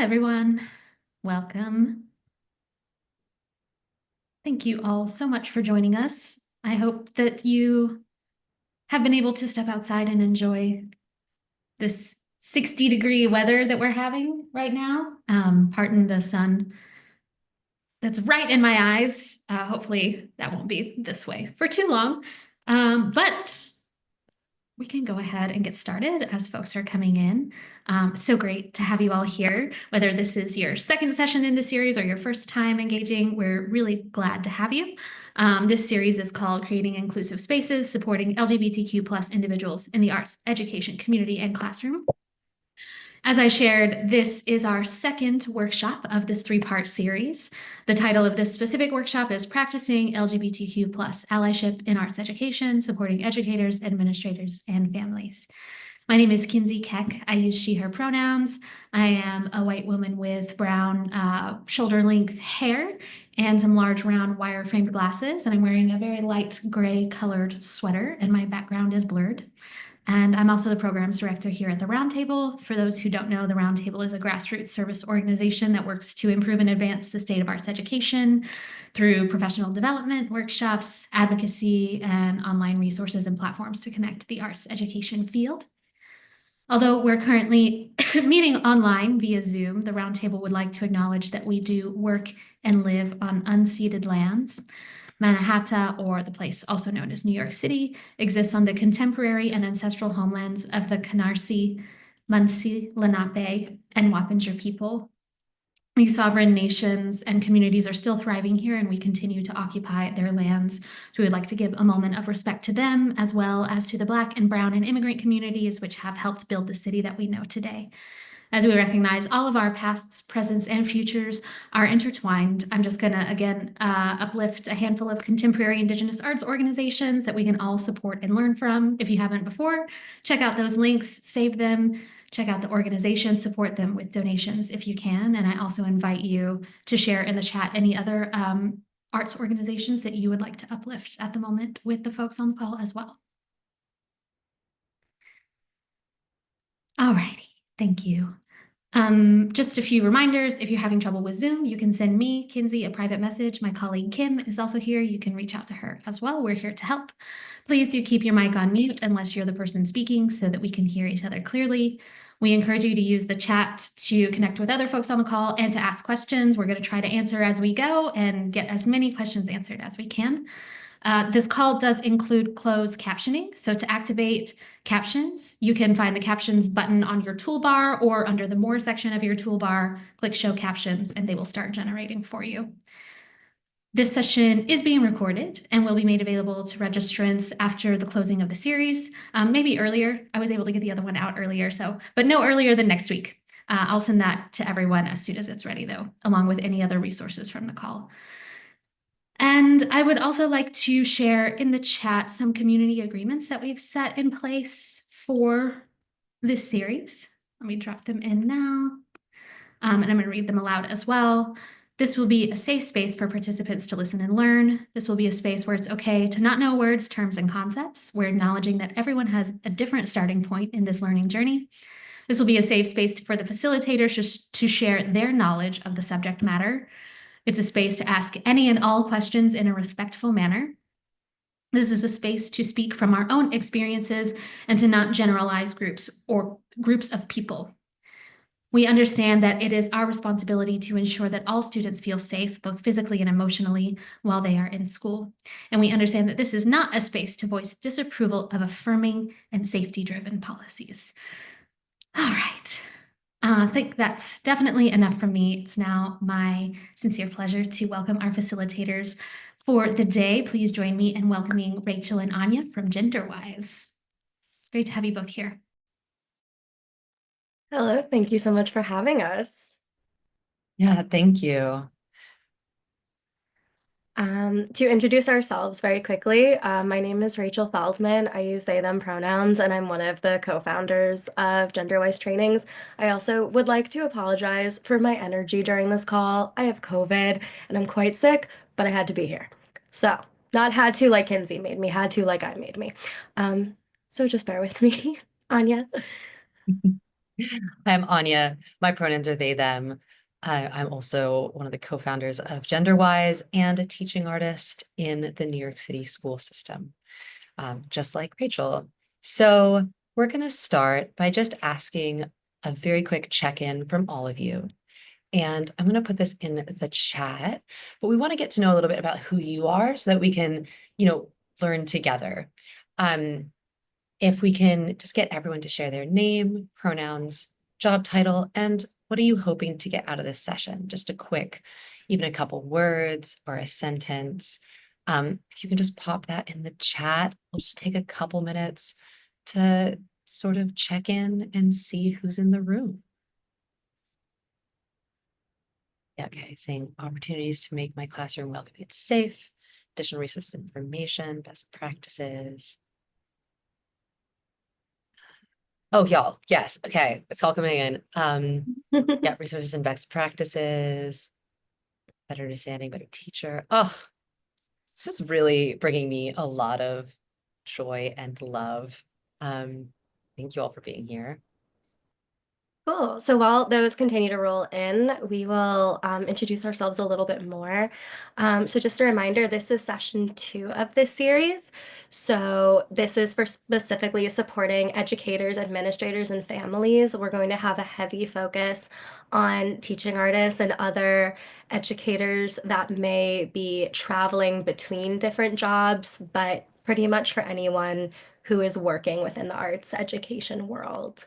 everyone. Welcome. Thank you all so much for joining us. I hope that you have been able to step outside and enjoy this 60-degree weather that we're having right now. Pardon the sun that's right in my eyes. Hopefully that won't be this way for too long. But we can go ahead and get started as folks are coming in. So great to have you all here. Whether this is your second session in the series or your first time engaging, we're really glad to have you. This series is called Creating Inclusive Spaces, Supporting LGBTQ plus individuals in the arts, education, community, and classroom. As I shared, this is our second workshop of this three-part series. The title of this specific workshop is Practicing LGBTQ plus Allyship in Arts Education, Supporting Educators, Administrators, and Families. My name is Kinsey Keck. I use she, her pronouns. I am a white woman with brown shoulder-length hair and some large round wire-framed glasses, and I'm wearing a very light gray colored sweater, and my background is blurred. And I'm also the programs director here at the Roundtable. For those who don't know, the Roundtable is a grassroots service organization that works to improve and advance the state of arts education through professional development, workshops, advocacy, and online resources and platforms to connect the arts education field. Although we're currently meeting online via Zoom, the Roundtable would like to acknowledge that we do work and live on unceded lands. Mannahatta, or the place also known as New York City, exists on the contemporary and ancestral homelands of the Canarsie, Munsee, Lenape, and Wappinger people. These sovereign nations and communities are still thriving here, and we continue to occupy their lands. So we would like to give a moment of respect to them, as well as to the Black and Brown and immigrant communities, which have helped build the city that we know today. As we recognize all of our pasts, presents, and futures are intertwined, I'm just gonna, again, uplift a handful of contemporary Indigenous arts organizations that we can all support and learn from. If you haven't before, check out those links, save them, check out the organization, support them with donations if you can. And I also invite you to share in the chat any other arts organizations that you would like to uplift at the moment with the folks on the call as well. All righty, thank you. Just a few reminders. If you're having trouble with Zoom, you can send me, Kinsey, a private message. My colleague Kim is also here. You can reach out to her as well. We're here to help. Please do keep your mic on mute unless you're the person speaking so that we can hear each other clearly. We encourage you to use the chat to connect with other folks on the call and to ask questions. We're going to try to answer as we go and get as many questions answered as we can. This call does include closed captioning. So to activate captions, you can find the captions button on your toolbar or under the More section of your toolbar, click Show Captions, and they will start generating for you. This session is being recorded and will be made available to registrants after the closing of the series, maybe earlier. I was able to get the other one out earlier, but no earlier than next week. I'll send that to everyone as soon as it's ready, though, along with any other resources from the call. And I would also like to share in the chat some community agreements that we've set in place for this series. Let me drop them in now. And I'm going to read them aloud as well. This will be a safe space for participants to listen and learn. This will be a space where it's okay to not know words, terms, and concepts. We're acknowledging that everyone has a different starting point in this learning journey. This will be a safe space for the facilitators to share their knowledge of the subject matter. It's a space to ask any and all questions in a respectful manner. This is a space to speak from our own experiences and to not generalize groups or groups of people. We understand that it is our responsibility to ensure that all students feel safe, both physically and emotionally, while they are in school. And we understand that this is not a space to voice disapproval of affirming and safety-driven policies. All right. I think that's definitely enough from me. It's now my sincere pleasure to welcome our facilitators for the day. Please join me in welcoming Rachel and Anya from GenderWise. It's great to have you both here. Hello, thank you so much for having us. Yeah, thank you. To introduce ourselves very quickly, my name is Rachel Feldman. I use they, them pronouns, and I'm one of the co-founders of GenderWise Trainings. I also would like to apologize for my energy during this call. I have COVID and I'm quite sick, but I had to be here. So, not had to like Kinsey made me, had to like I made me. So just bear with me, Anya. I'm Anya. My pronouns are they, them. I'm also one of the co-founders of GenderWise and a teaching artist in the New York City school system, just like Rachel. So we're going to start by just asking a very quick check-in from all of you. And I'm going to put this in the chat, but we want to get to know a little bit about who you are so that we can, learn together. If we can just get everyone to share their name, pronouns, job title, and what are you hoping to get out of this session? Just a quick, even a couple words or a sentence. If you can just pop that in the chat, we'll just take a couple minutes to sort of check in and see who's in the room. Yeah, okay, saying opportunities to make my classroom welcoming and safe, additional resources and information, best practices. Oh, y'all, yes, okay, it's all coming in. Yeah, resources and best practices, better understanding, better teacher. Oh, this is really bringing me a lot of joy and love. Thank you all for being here. Cool. So while those continue to roll in, we will introduce ourselves a little bit more. So just a reminder, this is session 2 of this series. So this is for specifically supporting educators, administrators, and families. We're going to have a heavy focus on teaching artists and other educators that may be traveling between different jobs, but pretty much for anyone who is working within the arts education world.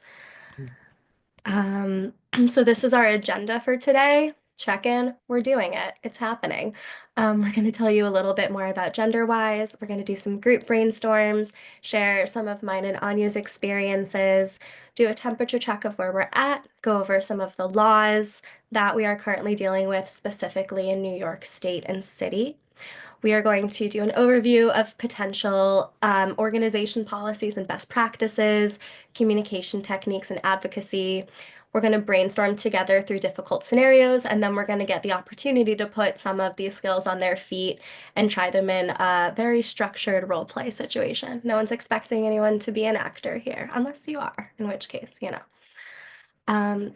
So this is our agenda for today. Check in, we're doing it, it's happening. We're going to tell you a little bit more about GenderWise. We're going to do some group brainstorms, share some of mine and Anya's experiences, do a temperature check of where we're at, go over some of the laws that we are currently dealing with, specifically in New York State and City. We are going to do an overview of potential organization policies and best practices, communication techniques and advocacy. We're going to brainstorm together through difficult scenarios, and then we're going to get the opportunity to put some of these skills on their feet and try them in a very structured role play situation. No one's expecting anyone to be an actor here, unless you are, in which case, So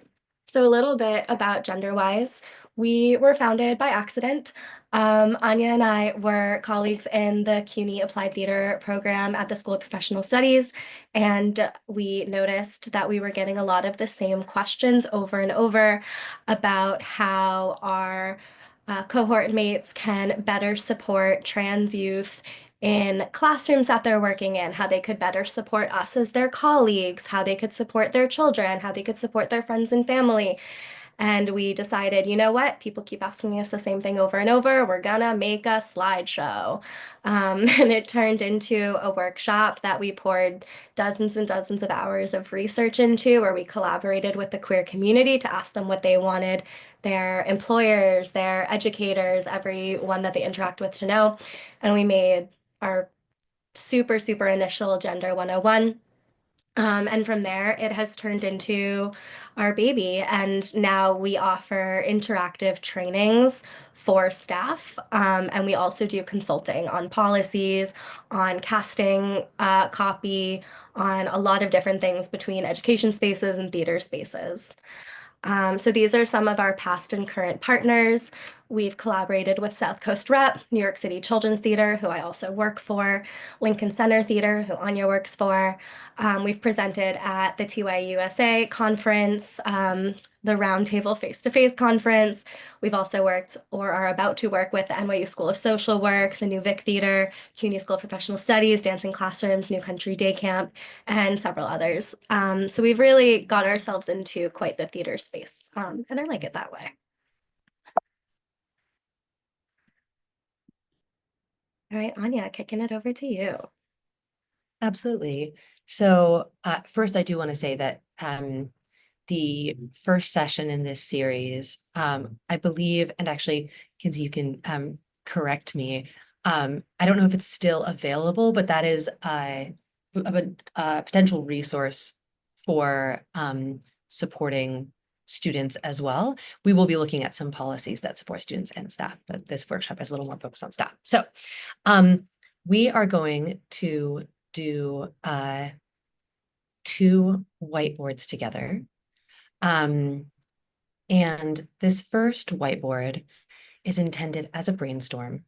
a little bit about GenderWise. We were founded by accident. Anya and I were colleagues in the CUNY Applied Theater program at the School of Professional Studies, and we noticed that we were getting a lot of the same questions over and over about how our cohort mates can better support trans youth in classrooms that they're working in, how they could better support us as their colleagues, how they could support their children, how they could support their friends and family. And we decided, you know what? People keep asking us the same thing over and over. We're gonna make a slideshow. And it turned into a workshop that we poured dozens and dozens of hours of research into, where we collaborated with the queer community to ask them what they wanted their employers, their educators, everyone that they interact with to know. And we made our super, super initial Gender 101. And from there, it has turned into our baby. And now we offer interactive trainings for staff. And we also do consulting on policies, on casting copy, on a lot of different things between education spaces and theater spaces. So these are some of our past and current partners. We've collaborated with South Coast Rep, New York City Children's Theater, who I also work for, Lincoln Center Theater, who Anya works for. We've presented at the TYUSA conference, the Roundtable face-to-face conference. We've also worked or are about to work with the NYU School of Social Work, the New Vic Theater, CUNY School of Professional Studies, Dancing Classrooms, New Country Day Camp, and several others. So we've really got ourselves into quite the theater space, and I like it that way. All right, Anya, kicking it over to you. Absolutely. So first, I do want to say that the first session in this series, I believe, and actually, Kinsey, you can correct me. I don't know if it's still available, but that is a potential resource for supporting students as well. We will be looking at some policies that support students and staff, but this workshop is a little more focused on staff. So we are going to do 2 whiteboards together. And this first whiteboard is intended as a brainstorm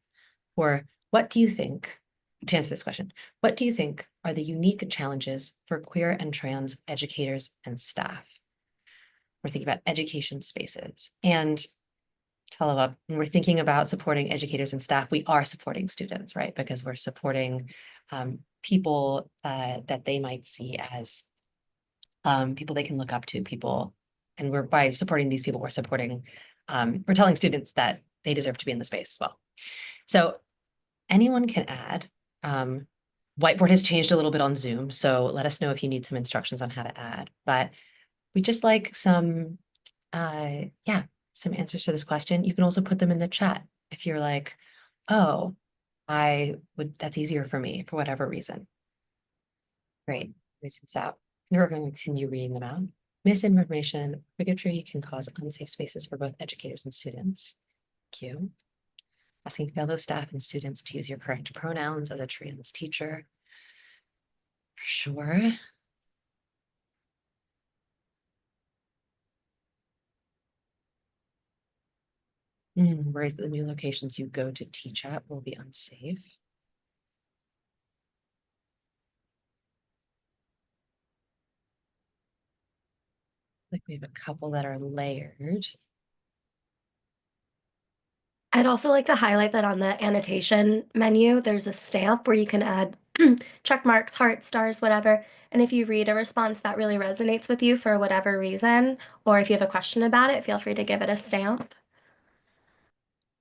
for what do you think, to answer this question, what do you think are the unique challenges for queer and trans educators and staff? We're thinking about education spaces. And to follow up, when we're thinking about supporting educators and staff, we are supporting students, right? Because we're supporting people that they might see as people they can look up to, people, and we're by supporting these people, we're supporting, we're telling students that they deserve to be in the space as well. So anyone can add. Whiteboard has changed a little bit on Zoom, so let us know if you need some instructions on how to add. But we just like some, some answers to this question. You can also put them in the chat if you're like, oh, that's easier for me for whatever reason. Great, read this out. And we're going to continue reading them out. Misinformation, bigotry can cause unsafe spaces for both educators and students. Q. Asking fellow staff and students to use your correct pronouns as a trans teacher. For sure. Worries that the new locations you go to teach at will be unsafe. Like we have a couple that are layered. I'd also like to highlight that on the annotation menu, there's a stamp where you can add check marks, hearts, stars, whatever. And if you read a response that really resonates with you for whatever reason, or if you have a question about it, feel free to give it a stamp.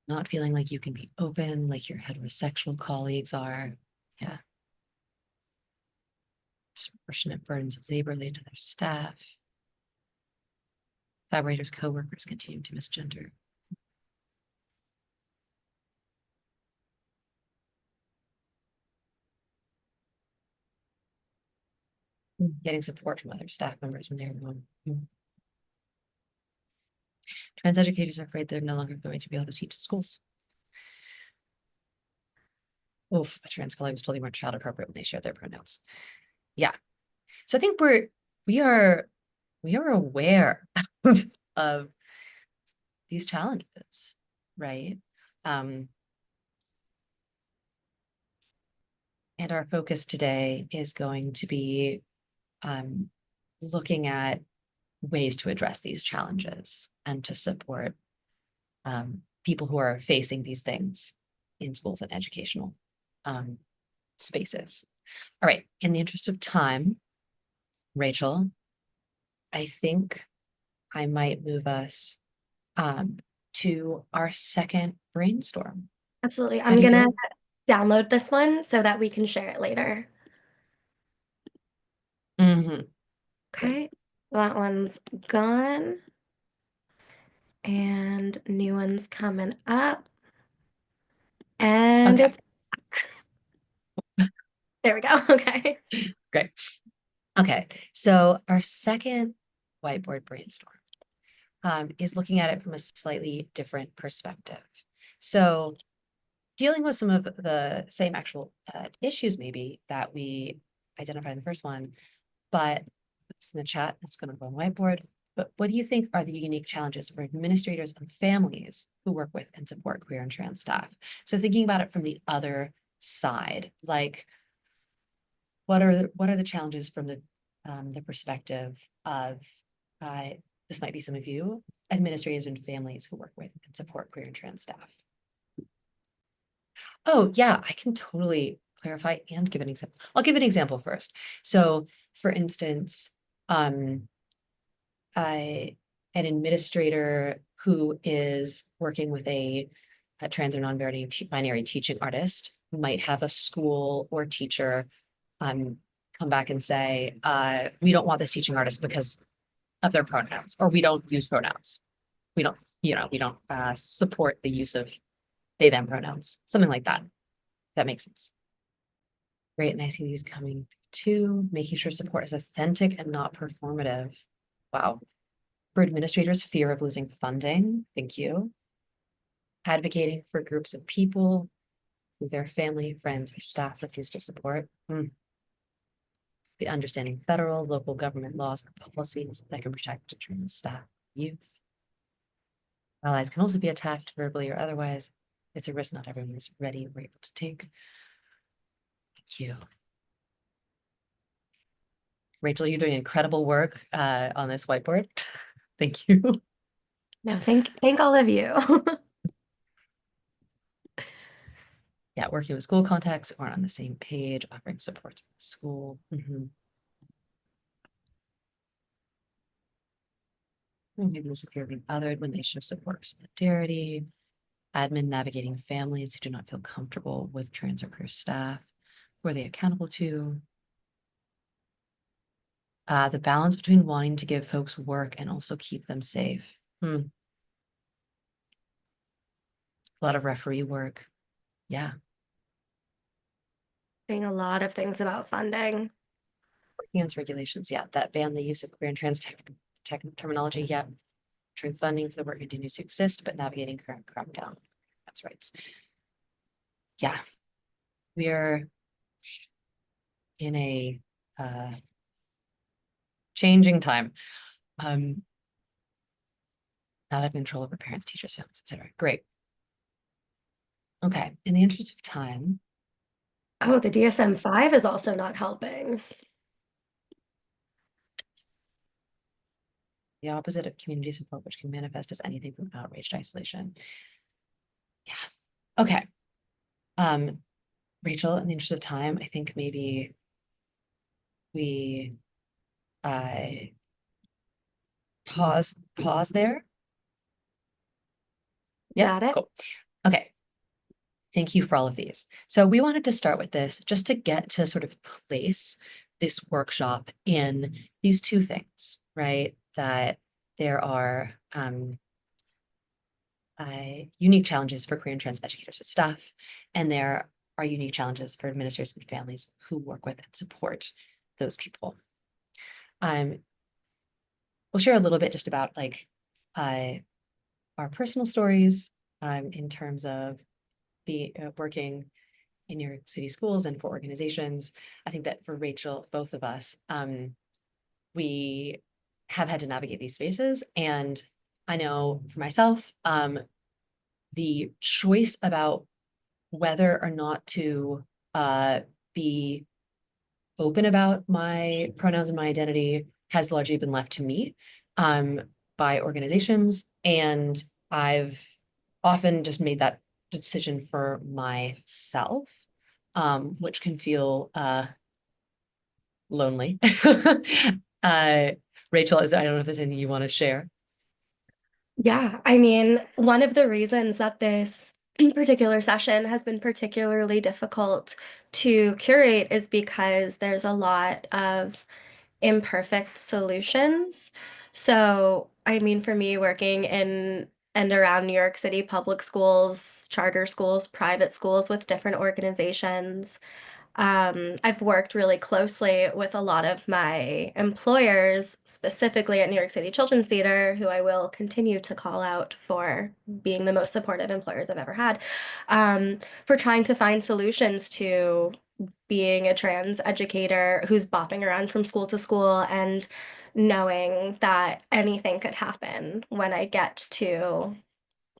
Not feeling like you can be open like your heterosexual colleagues are. Yeah. Disproportionate burdens of labor laid to their staff. Collaborators, co-workers continue to misgender. Getting support from other staff members when they're alone. Trans educators are afraid they're no longer going to be able to teach at schools. Oof, a trans colleague was told they weren't child appropriate when they shared their pronouns. Yeah. So I think we are aware of these challenges, right? And our focus today is going to be looking at ways to address these challenges and to support people who are facing these things in schools and educational spaces. All right, in the interest of time, Rachel, I think I might move us to our second brainstorm. Absolutely. How I'm do you gonna go? download this one so that we can share it later. Okay, that one's gone. And new one's coming up. And Okay. it's there we go. Okay. Great. Okay, so our second whiteboard brainstorm is looking at it from a slightly different perspective. So dealing with some of the same actual issues maybe that we identified in the first one, but it's in the chat, it's going to go on whiteboard. But what do you think are the unique challenges for administrators and families who work with and support queer and trans staff? So thinking about it from the other side, like what are the challenges from the perspective of this might be some of you, administrators and families who work with and support queer and trans staff. Oh yeah, I can totally clarify and give an example. I'll give an example first. So for instance, an administrator who is working with a trans or non-binary teaching artist might have a school or teacher come back and say, we don't want this teaching artist because of their pronouns, or we don't use pronouns. We don't, we don't support the use of they, them pronouns, something like that. That makes sense. Great, and I see these coming too. Making sure support is authentic and not performative. Wow. For administrators, fear of losing funding. Thank you. Advocating for groups of people who their family, friends, or staff refuse to support. the understanding federal, local government laws or policies that can protect trans staff, youth. Allies can also be attacked verbally or otherwise. It's a risk not everyone is ready or able to take. Thank you. Rachel, you're doing incredible work on this whiteboard. Thank you. No, thank all of you. Yeah, working with school contacts or on the same page, offering support to the school. Maybe the secure being othered when they show support or solidarity. Admin navigating families who do not feel comfortable with trans or queer staff. Who are they accountable to? The balance between wanting to give folks work and also keep them safe. A lot of referee work. Yeah. Saying a lot of things about funding. Against regulations, yeah, that ban the use of queer and trans terminology, yeah. Ensuring funding for the work continues to exist, but navigating current crackdown. That's right. Yeah, we are in a changing time. Not having control over parents, teachers, families, etc. Great. Okay, in the interest of time. Oh, the DSM-5 is also not helping. The opposite of community support, which can manifest as anything from outrage to isolation. Yeah. Okay. Rachel, in the interest of time, I think maybe we pause there. Yeah, Got it. cool. Okay. Thank you for all of these. So we wanted to start with this just to get to sort of place this workshop in these two things, right? That there are unique challenges for queer and trans educators and staff, and there are unique challenges for administrators and families who work with and support those people. We'll share a little bit just about like our personal stories in terms of working in New York City schools and for organizations. I think that for Rachel, both of us, we have had to navigate these spaces. And I know for myself, the choice about whether or not to be open about my pronouns and my identity has largely been left to me by organizations. And I've often just made that decision for myself, which can feel lonely. Rachel, I don't know if there's anything you want to share. Yeah, I mean, one of the reasons that this particular session has been particularly difficult to curate is because there's a lot of imperfect solutions. So, I mean, for me, working in and around New York City public schools, charter schools, private schools with different organizations, I've worked really closely with a lot of my employers, specifically at New York City Children's Theater, who I will continue to call out for being the most supportive employers I've ever had, for trying to find solutions to being a trans educator who's bopping around from school to school and knowing that anything could happen when I get to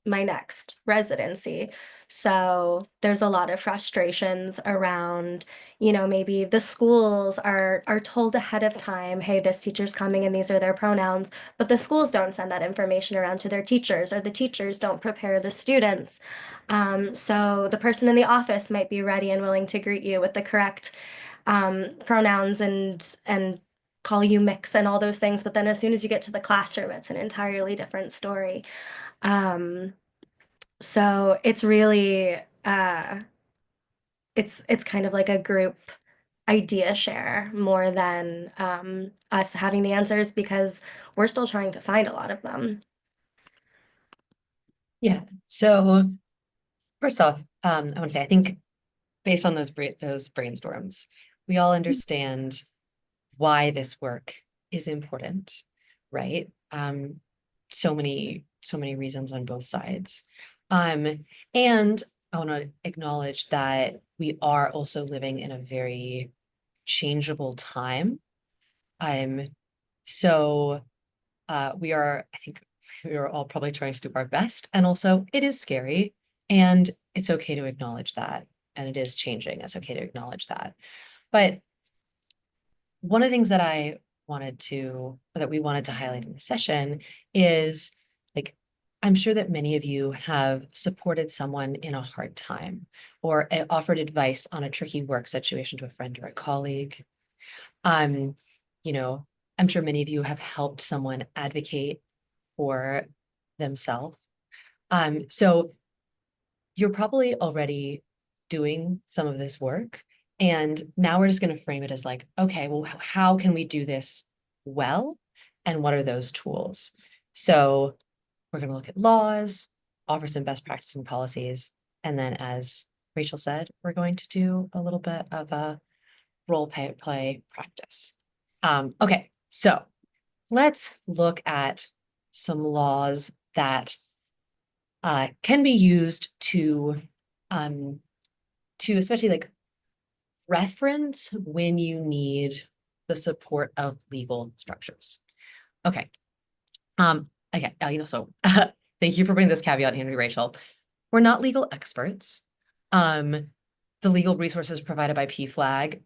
my next residency. So there's a lot of frustrations around, maybe the schools are told ahead of time, hey, this teacher's coming and these are their pronouns, but the schools don't send that information around to their teachers, or the teachers don't prepare the students. So the person in the office might be ready and willing to greet you with the correct pronouns and call you mix and all those things, but then as soon as you get to the classroom, it's an entirely different story. So it's really it's kind of like a group idea share more than us having the answers, because we're still trying to find a lot of them. Yeah. So first off, I want to say, I think based on those brainstorms, we all understand why this work is important, right? So many reasons on both sides. And I want to acknowledge that we are also living in a very changeable time. So we are, I think we are all probably trying to do our best. And also it is scary and it's okay to acknowledge that. And it is changing. It's okay to acknowledge that. But one of the things that we wanted to highlight in the session is like, I'm sure that many of you have supported someone in a hard time or offered advice on a tricky work situation to a friend or a colleague. Um, you know, I'm sure many of you have helped someone advocate for themselves. So you're probably already doing some of this work. And now we're just going to frame it as like, okay, well, how can we do this well? And what are those tools? So we're going to look at laws, offer some best practices and policies. And then, as Rachel said, we're going to do a little bit of a role play practice. Okay, so let's look at some laws that can be used to especially like reference when you need the support of legal structures. Okay. Okay. So thank you for bringing this caveat in, Rachel. We're not legal experts. The legal resources provided by PFLAG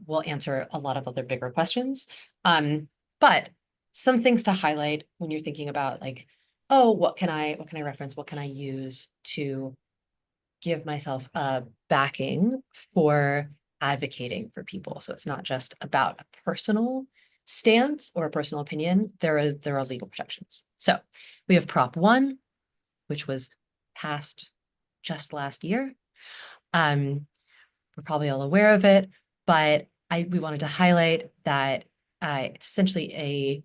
will answer a lot of other bigger questions. But some things to highlight when you're thinking about like, oh, what can I reference? What can I use to give myself a backing for advocating for people? So it's not just about a personal stance or a personal opinion. There are legal protections. So we have Prop 1, which was passed just last year. We're probably all aware of it, but we wanted to highlight that it's essentially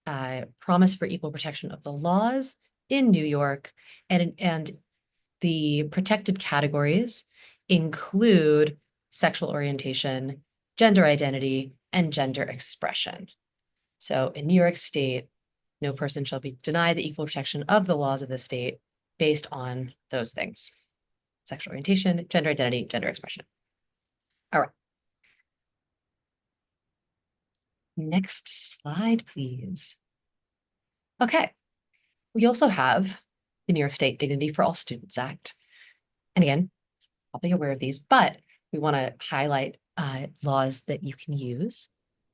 a promise for equal protection of the laws in New York, and the protected categories include sexual orientation, gender identity, and gender expression. So in New York State, no person shall be denied the equal protection of the laws of the state based on those things: sexual orientation, gender identity, gender expression. All right. Next slide, please. Okay. We also have the New York State Dignity for All Students Act. And again, probably aware of these, but we want to highlight laws that you can use.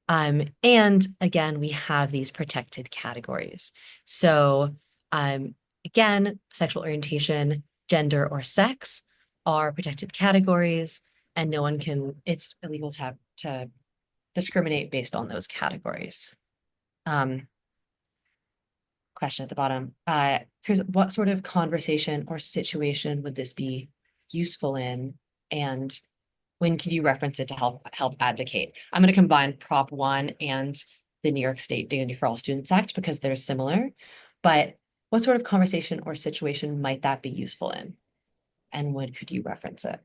And again, we have these protected categories. So again, sexual orientation, gender, or sex are protected categories, and no one can, it's illegal to discriminate based on those categories. Question at the bottom. Here's what sort of conversation or situation would this be useful in? And when could you reference it to help advocate? I'm going to combine Prop 1 and the New York State Dignity for All Students Act because they're similar. But what sort of conversation or situation might that be useful in? And when could you reference it?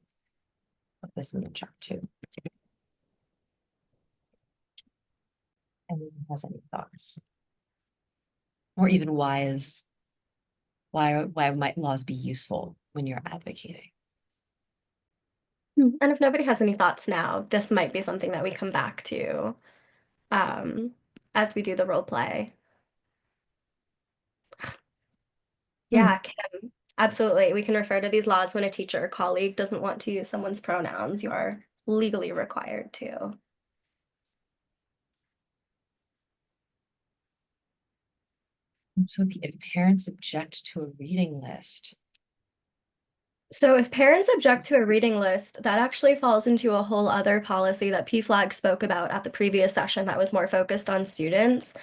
Put this in the chat too. Anyone has any thoughts? Or even why might laws be useful when you're advocating? And if nobody has any thoughts now, this might be something that we come back to as we do the role play. Yeah, absolutely. We can refer to these laws when a teacher or colleague doesn't want to use someone's pronouns. You are legally required to. So if parents object to a reading list. So if parents object to a reading list, that actually falls into a whole other policy that PFLAG spoke about at the previous session that was more focused on students.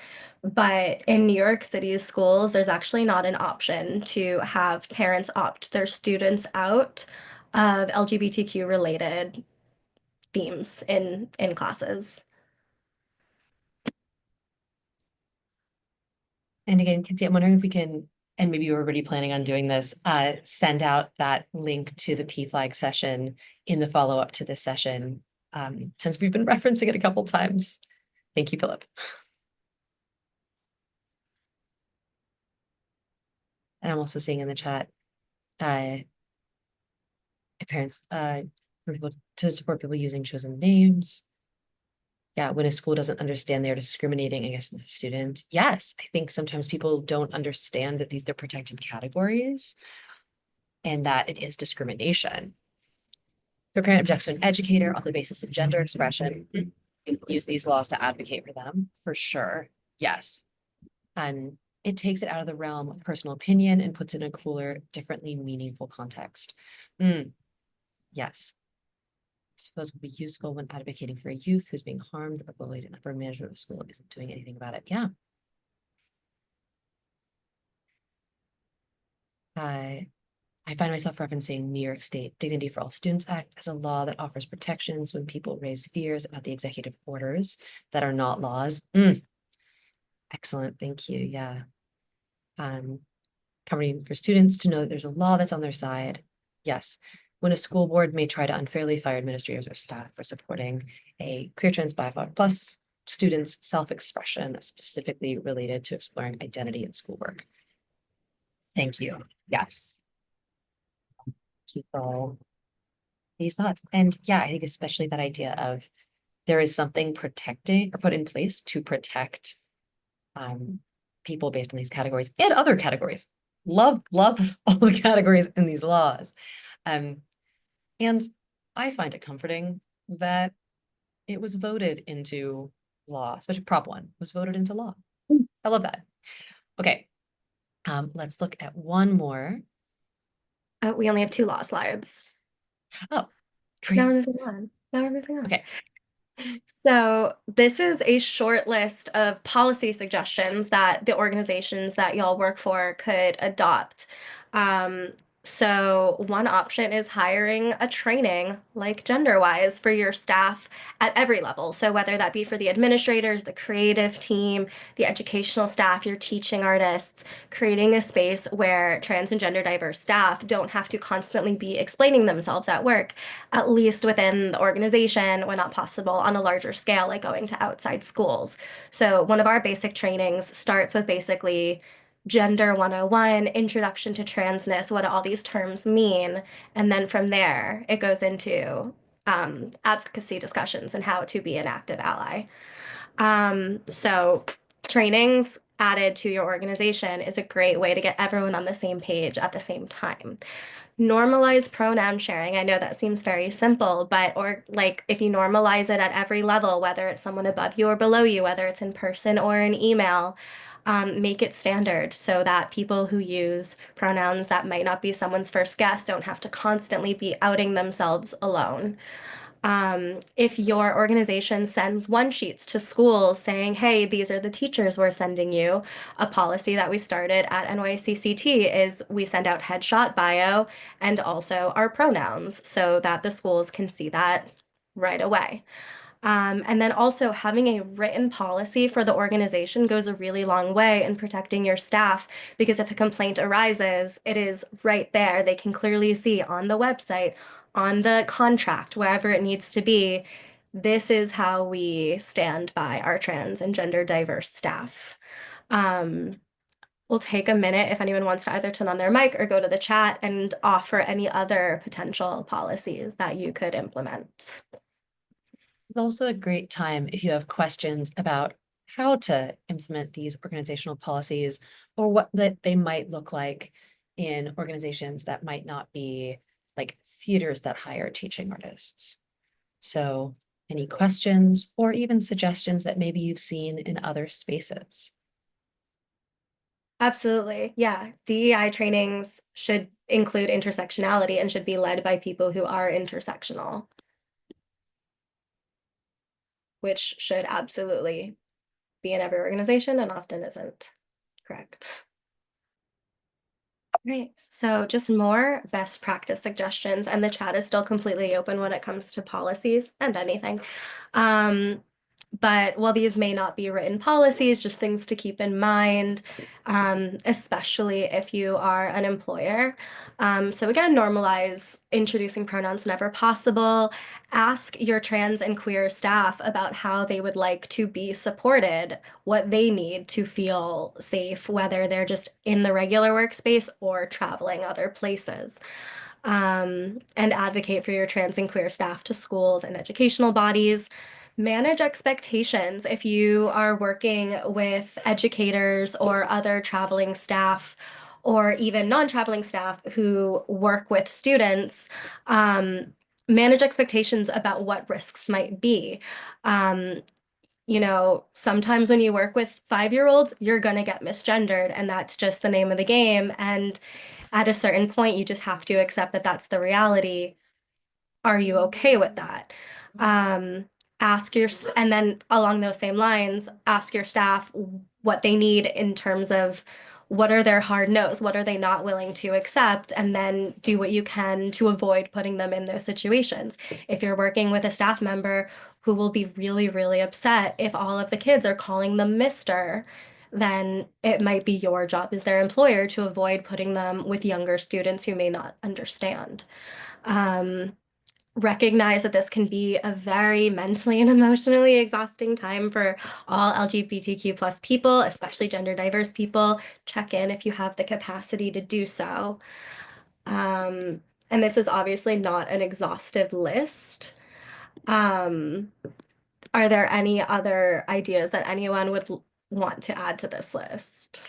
But in New York City's schools, there's actually not an option to have parents opt their students out of LGBTQ related themes in classes. And again, Kinsey, I'm wondering if we can, and maybe you're already planning on doing this, send out that link to the PFLAG session in the follow-up to this session, since we've been referencing it a couple times. Thank you, Philip. And I'm also seeing in the chat, parents, for people to support people using chosen names. Yeah, when a school doesn't understand they're discriminating against a student, yes, I think sometimes people don't understand that they're protected categories and that it is discrimination. If a parent objects to an educator on the basis of gender expression, use these laws to advocate for them, for sure. Yes. It takes it out of the realm of personal opinion and puts it in a cooler, differently meaningful context. Yes. I suppose would be useful when advocating for a youth who's being harmed or bullied and upper management of school isn't doing anything about it. Yeah. I find myself referencing New York State Dignity for All Students Act as a law that offers protections when people raise fears about the executive orders that are not laws. Excellent, thank you. Yeah. Covering for students to know that there's a law that's on their side. Yes. When a school board may try to unfairly fire administrators or staff for supporting a queer, trans, BIPOC plus students' self-expression, specifically related to exploring identity in schoolwork. Thank you. Yes. Keep all these thoughts. And yeah, I think especially that idea of there is something protecting or put in place to protect people based on these categories and other categories. Love all the categories in these laws. And I find it comforting that it was voted into law, especially Prop 1 was voted into law. I love that. Okay. Let's look at one more. We only have 2 law slides. Oh, great. Now we're moving on. Okay. So this is a short list of policy suggestions that the organizations that y'all work for could adopt. So one option is hiring a training like GenderWise for your staff at every level. So whether that be for the administrators, the creative team, the educational staff, your teaching artists, creating a space where trans and gender diverse staff don't have to constantly be explaining themselves at work, at least within the organization, when not possible on a larger scale, like going to outside schools. So one of our basic trainings starts with basically Gender 101, Introduction to Transness, what do all these terms mean? And then from there, it goes into advocacy discussions and how to be an active ally. So trainings added to your organization is a great way to get everyone on the same page at the same time. Normalize pronoun sharing. I know that seems very simple, but or like if you normalize it at every level, whether it's someone above you or below you, whether it's in person or an email, make it standard so that people who use pronouns that might not be someone's first guess don't have to constantly be outing themselves alone. If your organization sends one sheets to schools saying, hey, these are the teachers we're sending you, a policy that we started at NYCCT is we send out headshot bio and also our pronouns so that the schools can see that right away. And then also having a written policy for the organization goes a really long way in protecting your staff because if a complaint arises, it is right there. They can clearly see on the website, on the contract, wherever it needs to be. This is how we stand by our trans and gender diverse staff. We'll take a minute if anyone wants to either turn on their mic or go to the chat and offer any other potential policies that you could implement. It's also a great time if you have questions about how to implement these organizational policies or what that they might look like in organizations that might not be like theaters that hire teaching artists. So any questions or even suggestions that maybe you've seen in other spaces? Absolutely. Yeah. DEI trainings should include intersectionality and should be led by people who are intersectional, which should absolutely be in every organization and often isn't. Correct. Right. So just more best practice suggestions, and the chat is still completely open when it comes to policies and anything. But while these may not be written policies, just things to keep in mind, especially if you are an employer. So again, normalize introducing pronouns whenever possible. Ask your trans and queer staff about how they would like to be supported, what they need to feel safe, whether they're just in the regular workspace or traveling other places. And advocate for your trans and queer staff to schools and educational bodies. Manage expectations. If you are working with educators or other traveling staff or even non-traveling staff who work with students, manage expectations about what risks might be. Um, sometimes when you work with 5-year-olds, you're going to get misgendered, and that's just the name of the game. And at a certain point, you just have to accept that that's the reality. Are you okay with that? And then along those same lines, ask your staff what they need in terms of what are their hard no's, what are they not willing to accept, and then do what you can to avoid putting them in those situations. If you're working with a staff member who will be really, really upset if all of the kids are calling them Mr., then it might be your job as their employer to avoid putting them with younger students who may not understand. Recognize that this can be a very mentally and emotionally exhausting time for all LGBTQ plus people, especially gender diverse people. Check in if you have the capacity to do so. And this is obviously not an exhaustive list. Are there any other ideas that anyone would want to add to this list?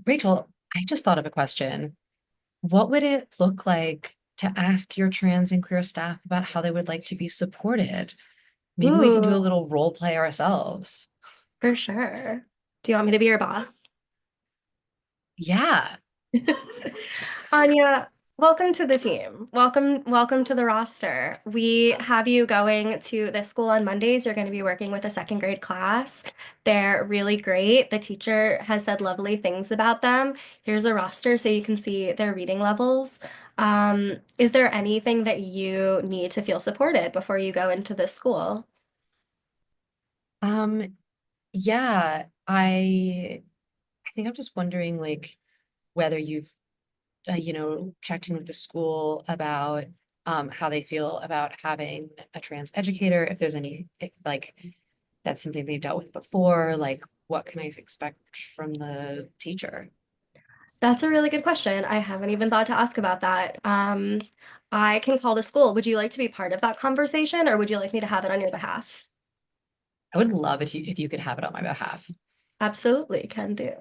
Rachel, I just thought of a question. What would it look like to ask your trans and queer staff about how they would like to be supported? Maybe we can do a Ooh, little role play ourselves. for sure. Do you want me to be your boss? Yeah. Anya, welcome to the team. Welcome to the roster. We have you going to this school on Mondays. You're going to be working with a second grade class. They're really great. The teacher has said lovely things about them. Here's a roster so you can see their reading levels. Is there anything that you need to feel supported before you go into this school? Um, yeah, I think I'm just wondering like whether you've checked in with the school about how they feel about having a trans educator, if there's any, if like that's something they've dealt with before, like what can I expect from the teacher? That's a really good question. I haven't even thought to ask about that. I can call the school. Would you like to be part of that conversation, or would you like me to have it on your behalf? I would love it if you could have it on my behalf. Absolutely, can do.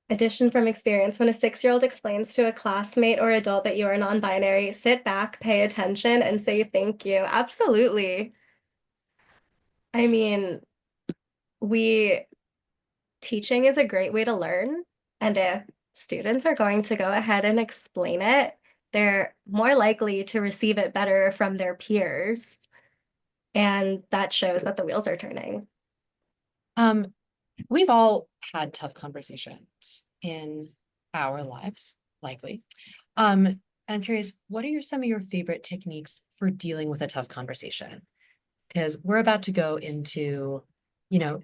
Addition from experience. When a 6-year-old explains to a classmate or adult that you are non-binary, sit back, pay attention, and say thank you. Absolutely. I mean, we teaching is a great way to learn. And if students are going to go ahead and explain it, they're more likely to receive it better from their peers. And that shows that the wheels are turning. Um, we've all had tough conversations in our lives, likely. And I'm curious, what are some of your favorite techniques for dealing with a tough conversation? Because we're about to go into,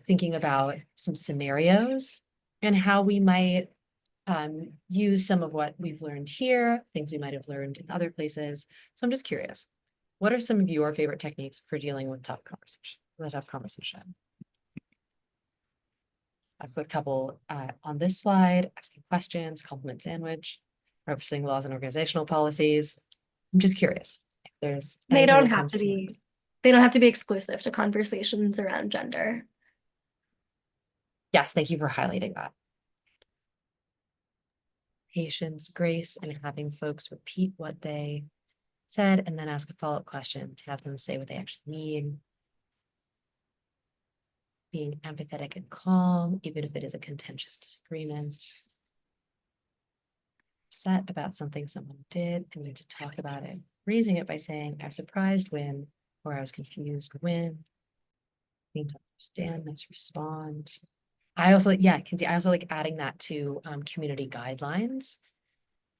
thinking about some scenarios and how we might use some of what we've learned here, things we might have learned in other places. So I'm just curious, what are some of your favorite techniques for dealing with a tough conversation? I put a couple on this slide, asking questions, compliment sandwich, referencing laws and organizational policies. I'm just curious if there's They anything don't that have comes to to mind. be, they don't have to be exclusive to conversations around gender. Yes, thank you for highlighting that. Patience, grace, and having folks repeat what they said and then ask a follow-up question to have them say what they actually mean. Being empathetic and calm, even if it is a contentious disagreement. Upset about something someone did and need to talk about it. Raising it by saying, I was surprised when, or I was confused when. Need to understand, let's respond. I also, yeah, Kinsey, I also like adding that to community guidelines.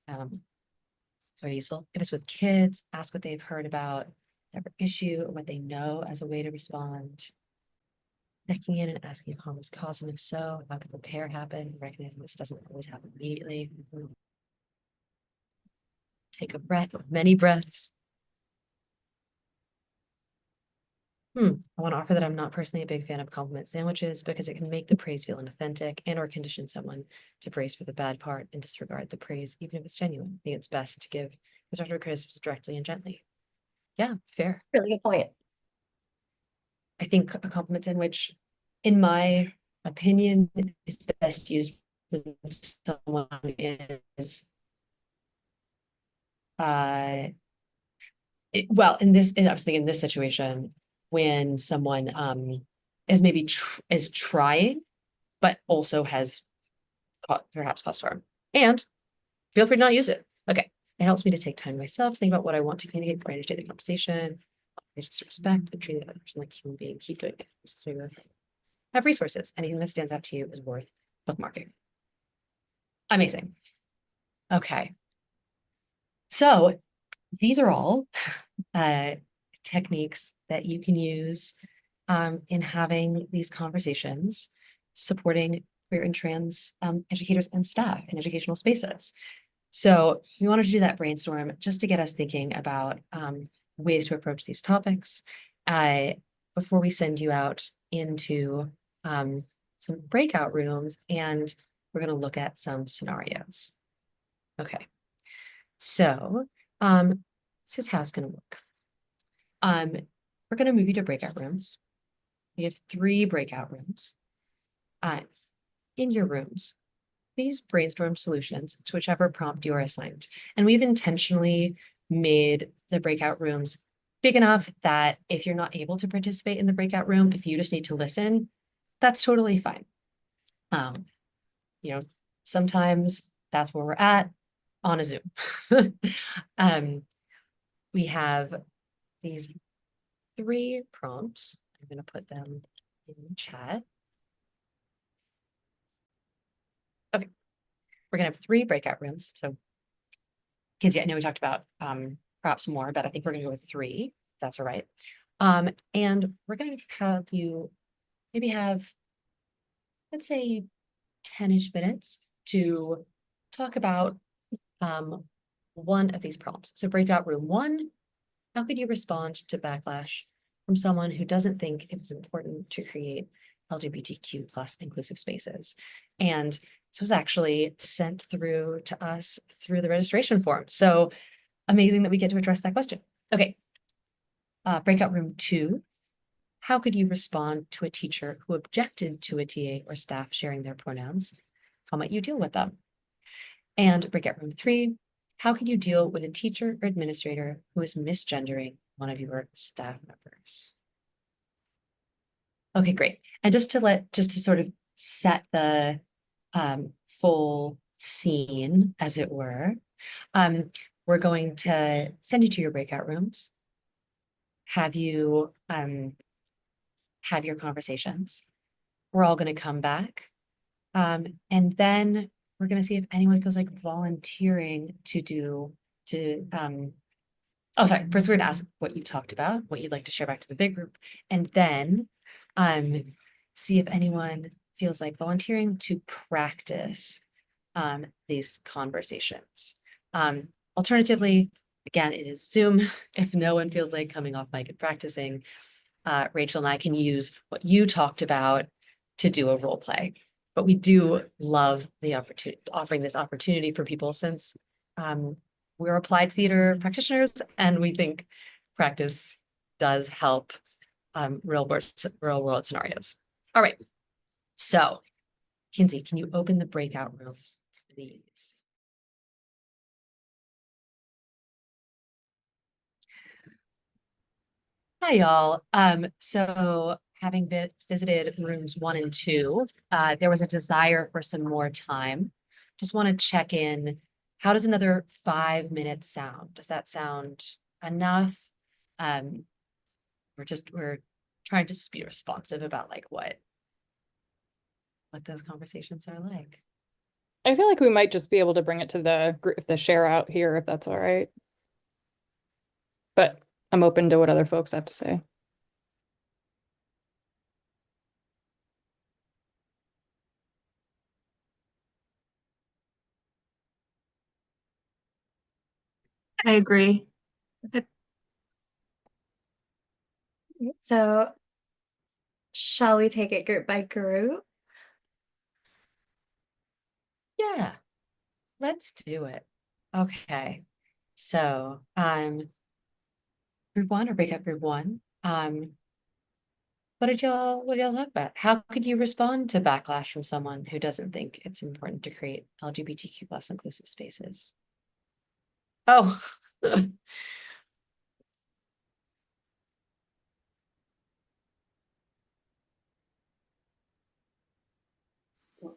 It's very useful. If it's with kids, ask what they've heard about whatever issue or what they know as a way to respond. Checking in and asking if harm was caused, and if so, how could repair happen? Recognizing this doesn't always happen immediately. Take a breath or many breaths. I want to offer that I'm not personally a big fan of compliment sandwiches because it can make the praise feel inauthentic and or condition someone to praise for the bad part and disregard the praise, even if it's genuine. I think it's best to give constructive criticism directly and gently. Yeah, fair. Really good point. I think a compliment in which, in my opinion, is best used when someone is well, I was thinking in this situation, when someone is maybe is trying, but also has perhaps caused harm. And feel free to not use it. Okay. It helps me to take time myself, think about what I want to communicate before I initiate the conversation. Just respect and treat the other person like a human being. Keep doing it. Have resources. Anything that stands out to you is worth bookmarking. Amazing. Okay. So these are all techniques that you can use in having these conversations, supporting queer and trans educators and staff in educational spaces. So we wanted to do that brainstorm just to get us thinking about ways to approach these topics before we send you out into some breakout rooms, and we're going to look at some scenarios. Okay, so this is how it's going to work. We're going to move you to breakout rooms. We have 3 breakout rooms. In your rooms, please brainstorm solutions to whichever prompt you are assigned. And we've intentionally made the breakout rooms big enough that if you're not able to participate in the breakout room, if you just need to listen, that's totally fine. Sometimes that's where we're at on a Zoom. We have these 3 prompts. I'm going to put them in the chat. Okay, we're going to have 3 breakout rooms. So, Kinsey, I know we talked about perhaps more, but I think we're going to go with 3. That's all right. And we're going to have you maybe have, let's say, 10-ish minutes to talk about one of these prompts. So breakout room 1, how could you respond to backlash from someone who doesn't think it was important to create LGBTQ plus inclusive spaces? And this was actually sent through to us through the registration form. So amazing that we get to address that question. Okay. Breakout room 2, how could you respond to a teacher who objected to a TA or staff sharing their pronouns? How might you deal with them? And breakout room 3, how can you deal with a teacher or administrator who is misgendering one of your staff members? Okay, great. And just to sort of set the full scene, as it were, we're going to send you to your breakout rooms, have you have your conversations. We're all going to come back. And then we're going to see if anyone feels like volunteering oh, sorry. First, we're going to ask what you talked about, what you'd like to share back to the big group, and then see if anyone feels like volunteering to practice these conversations. Alternatively, again, it is Zoom. If no one feels like coming off mic and practicing, Rachel and I can use what you talked about to do a role play. But we do love the opportunity, offering this opportunity for people, since we're applied theater practitioners, and we think practice does help real world scenarios. All right. So, Kinsey, can you open the breakout rooms, please? Hi, y'all. So having visited rooms 1 and 2, there was a desire for some more time. Just want to check in. How does another 5 minutes sound? Does that sound enough? We're trying to just be responsive about like what those conversations are like. I feel like we might just be able to bring it to the share out here if that's all right. But I'm open to what other folks have to say. I agree. So shall we take it group by group? Yeah, let's do it. Okay. So, group one or breakout group one. What did y'all talk about? How could you respond to backlash from someone who doesn't think it's important to create LGBTQ plus inclusive spaces? Oh,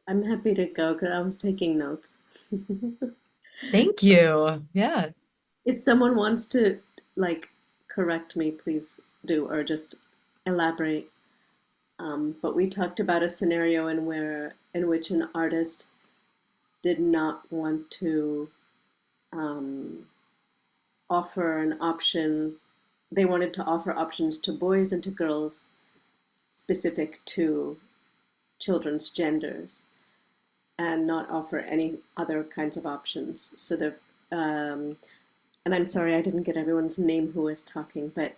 I'm happy to go because I was taking notes. thank you. Yeah. If someone wants to like correct me, please do, or just elaborate. But we talked about a scenario in which an artist did not want to um, offer an option. They wanted to offer options to boys and to girls specific to children's genders, and not offer any other kinds of options. So and I'm sorry I didn't get everyone's name who was talking, but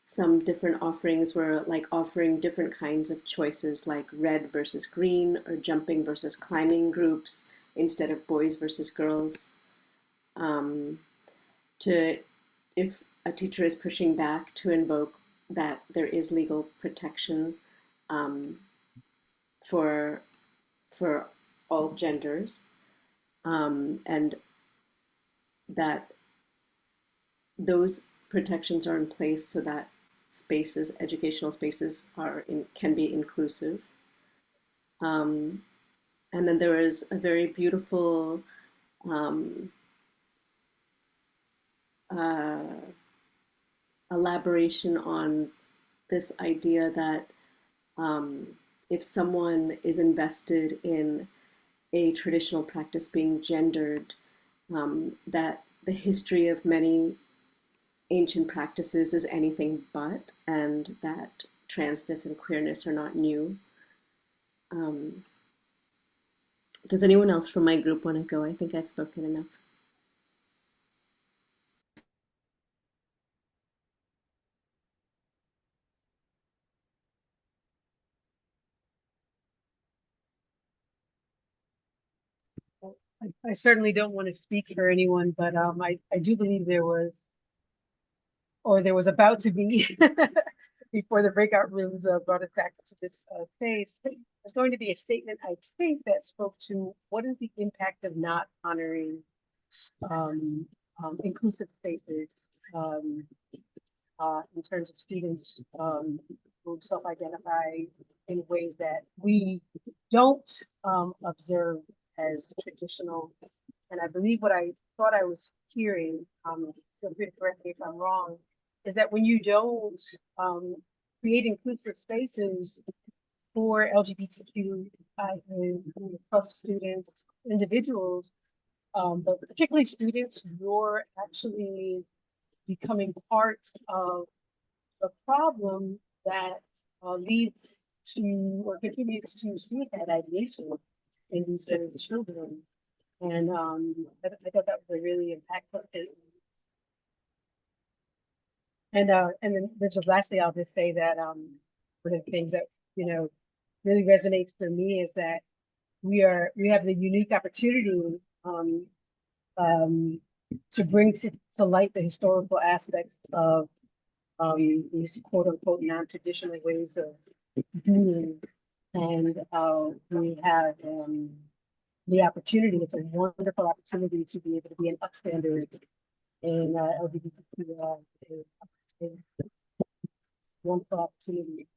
some different offerings were like offering different kinds of choices, like red versus green or jumping versus climbing groups instead of boys versus girls. Um, to if a teacher is pushing back, to invoke that there is legal protection um, for for all genders, and that those protections are in place so that spaces, educational spaces, can be inclusive. Um, and then there is a very beautiful um, uh, elaboration on this idea that um, if someone is invested in a traditional practice being gendered, that the history of many ancient practices is anything but, and that transness and queerness are not new. Um, does anyone else from my group want to go? I think I've spoken enough. I certainly don't want to speak for anyone, but I do believe there was, or there was about to be, before the breakout rooms brought us back to this space, there's going to be a statement, I think, that spoke to what is the impact of not honoring inclusive spaces um, in terms of students who self-identify in ways that we don't observe as traditional. And I believe what I thought I was hearing, feel free to correct me if I'm wrong, is that when you don't create inclusive spaces for LGBTQ plus students, individuals, but particularly students, you're actually becoming part of the problem that leads to or contributes to suicide ideation in these very children. And I thought that was a really impactful statement. And then just lastly, I'll just say that one of the things that really resonates for me is that we have the unique opportunity to bring to light the historical aspects of these quote unquote non-traditional ways of being, and we have the opportunity. It's a wonderful opportunity to be able to be an upstander in LGBTQ. Wonderful opportunity.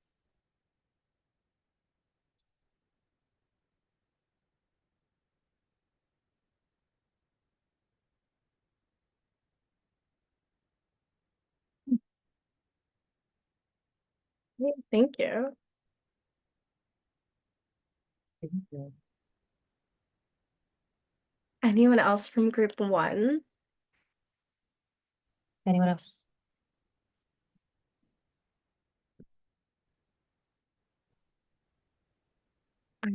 Thank you. Anyone else from group one? Anyone else? All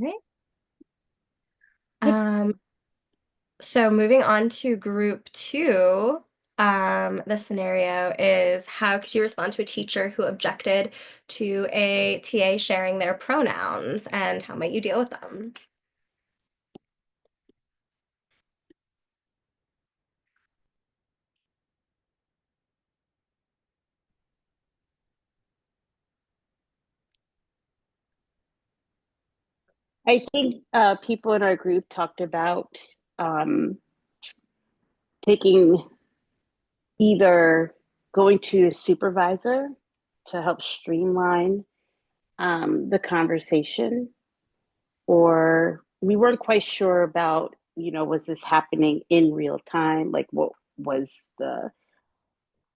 right. So moving on to group two, the scenario is, how could you respond to a teacher who objected to a TA sharing their pronouns, and how might you deal with them? I think people in our group talked about um, taking either going to a supervisor to help streamline the conversation, or we weren't quite sure about, was this happening in real time? Like, what was the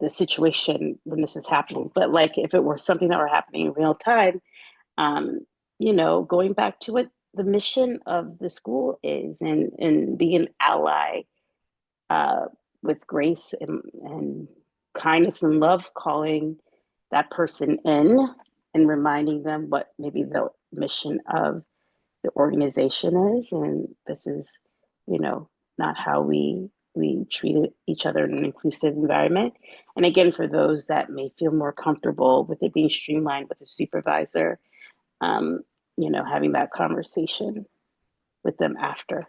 situation when this is happening? But like, if it were something that were happening in real time, um, going back to what the mission of the school is, and being an ally uh, with grace and kindness and love, calling that person in and reminding them what maybe the mission of the organization is, and this is, you know, not how we treat each other in an inclusive environment. And again, for those that may feel more comfortable with it being streamlined with a supervisor, um, having that conversation with them after.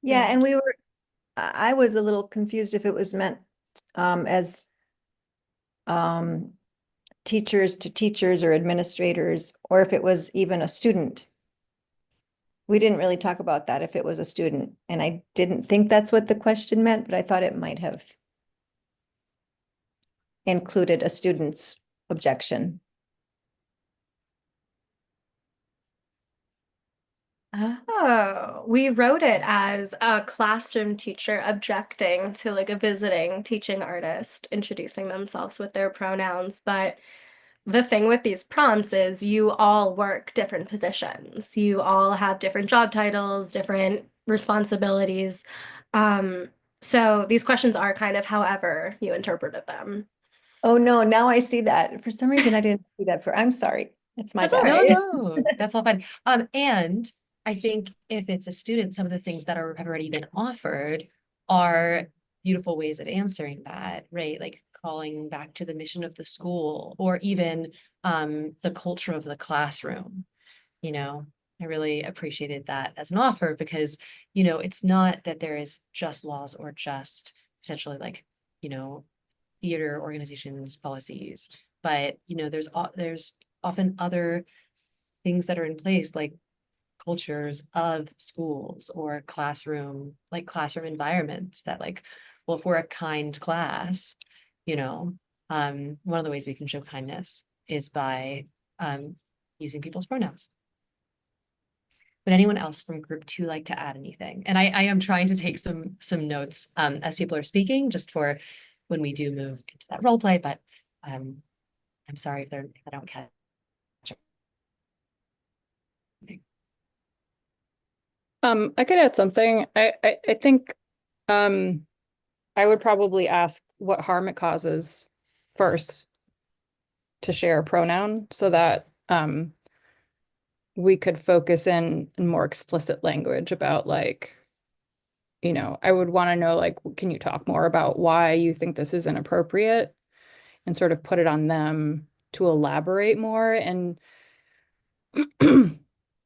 Yeah, and I was a little confused if it was meant as um, teachers to teachers or administrators, or if it was even a student. We didn't really talk about that if it was a student, and I didn't think that's what the question meant, but I thought it might have included a student's objection. Oh, we wrote it as a classroom teacher objecting to like a visiting teaching artist introducing themselves with their pronouns. But the thing with these prompts is you all work different positions. You all have different job titles, different responsibilities. Um, so these questions are kind of however you interpreted them. Oh, no, now I see that. For some reason, I didn't see that I'm sorry. It's my That's all bad. right. No, that's all fine. And I think if it's a student, some of the things that have already been offered are beautiful ways of answering that, right? Like calling back to the mission of the school, or even the culture of the classroom. You know, I really appreciated that as an offer because, it's not that there is just laws or just potentially like, you know, theater organizations policies, but there's often other things that are in place, like cultures of schools or classroom environments that, like, well, if we're a kind class, you know one of the ways we can show kindness is by using people's pronouns. Would anyone else from group 2 like to add anything? And I am trying to take some notes as people are speaking, just for when we do move into that role play, but I'm sorry if I don't catch anything. I could add something. I think I would probably ask what harm it causes first to share a pronoun so that we could focus in more explicit language about, like, I would want to know, like, can you talk more about why you think this is inappropriate, and sort of put it on them to elaborate more, and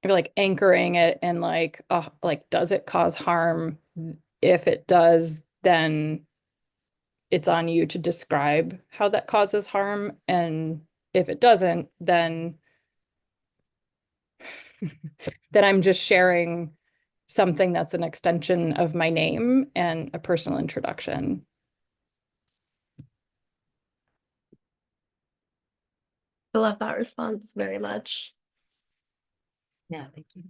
like anchoring it and like does it cause harm? If it does, then it's on you to describe how that causes harm, and if it doesn't, then I'm just sharing something that's an extension of my name and a personal introduction. I love that response very much. Yeah, thank you.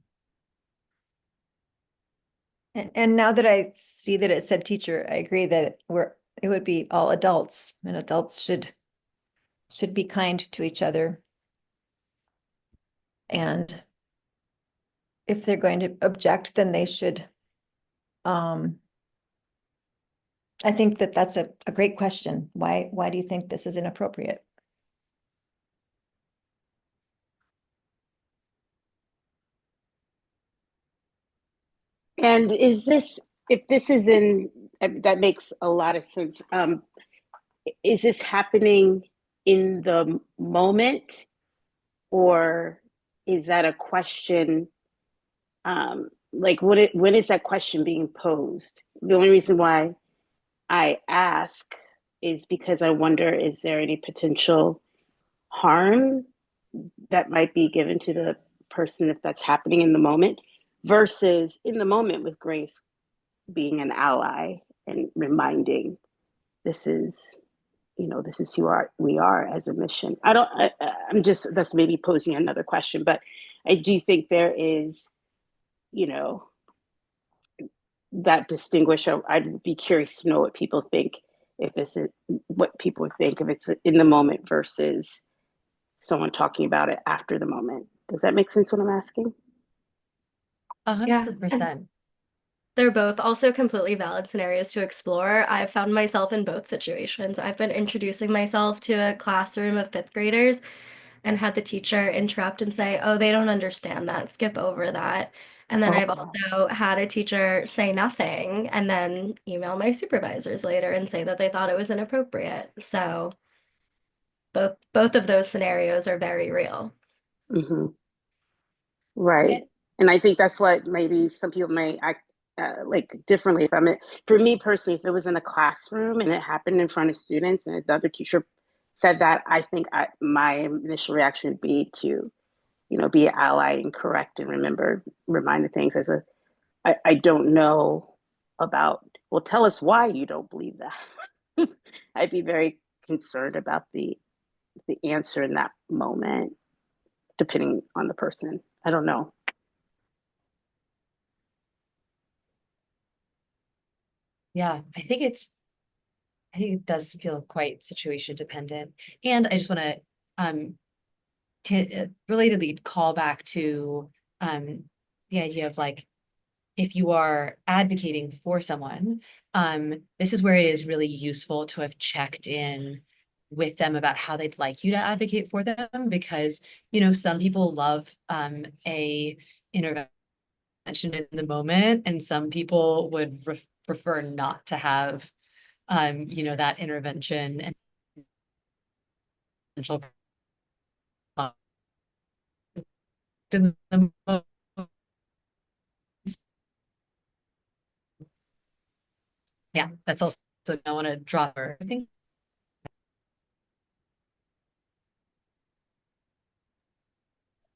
And now that I see that it said teacher, I agree that it would be all adults, and adults should be kind to each other. And if they're going to object, then they should. I think that's a great question. Why do you think this is inappropriate? And if this is that makes a lot of sense. Is this happening in the moment, or is that a question? Like, when is that question being posed? The only reason why I ask is because I wonder, is there any potential harm that might be given to the person if that's happening in the moment, versus in the moment with grace being an ally and reminding this is, this is we are as a mission. I'm just, that's maybe posing another question, but I do think there is, that distinguish. I'd be curious to know what people think, if this is what people would think if it's in the moment versus someone talking about it after the moment. Does that make sense what I'm asking? Yeah. 100%. They're both also completely valid scenarios to explore. I've found myself in both situations. I've been introducing myself to a classroom of fifth graders and had the teacher interrupt and say, "Oh, they don't understand that. Skip over that." And then I've also had a teacher say nothing and then email my supervisors later and say that they thought it was inappropriate. So both of those scenarios are very real. Mm-hmm. Right. And I think that's what maybe some people may act like differently. For me personally, if it was in a classroom and it happened in front of students and the other teacher said that, I think my initial reaction would be to, be an ally and correct and remind the things I don't know about, well, tell us why you don't believe that. I'd be very concerned about the answer in that moment, depending on the person. I don't know. Yeah, I think it does feel quite situation dependent. And I just want to relatedly call back to the idea of like, if you are advocating for someone, this is where it is really useful to have checked in with them about how they'd like you to advocate for them, because some people love a intervention in the moment, and some people would prefer not to have that intervention and potential in the moment. Yeah, that's also, I want to draw her. I think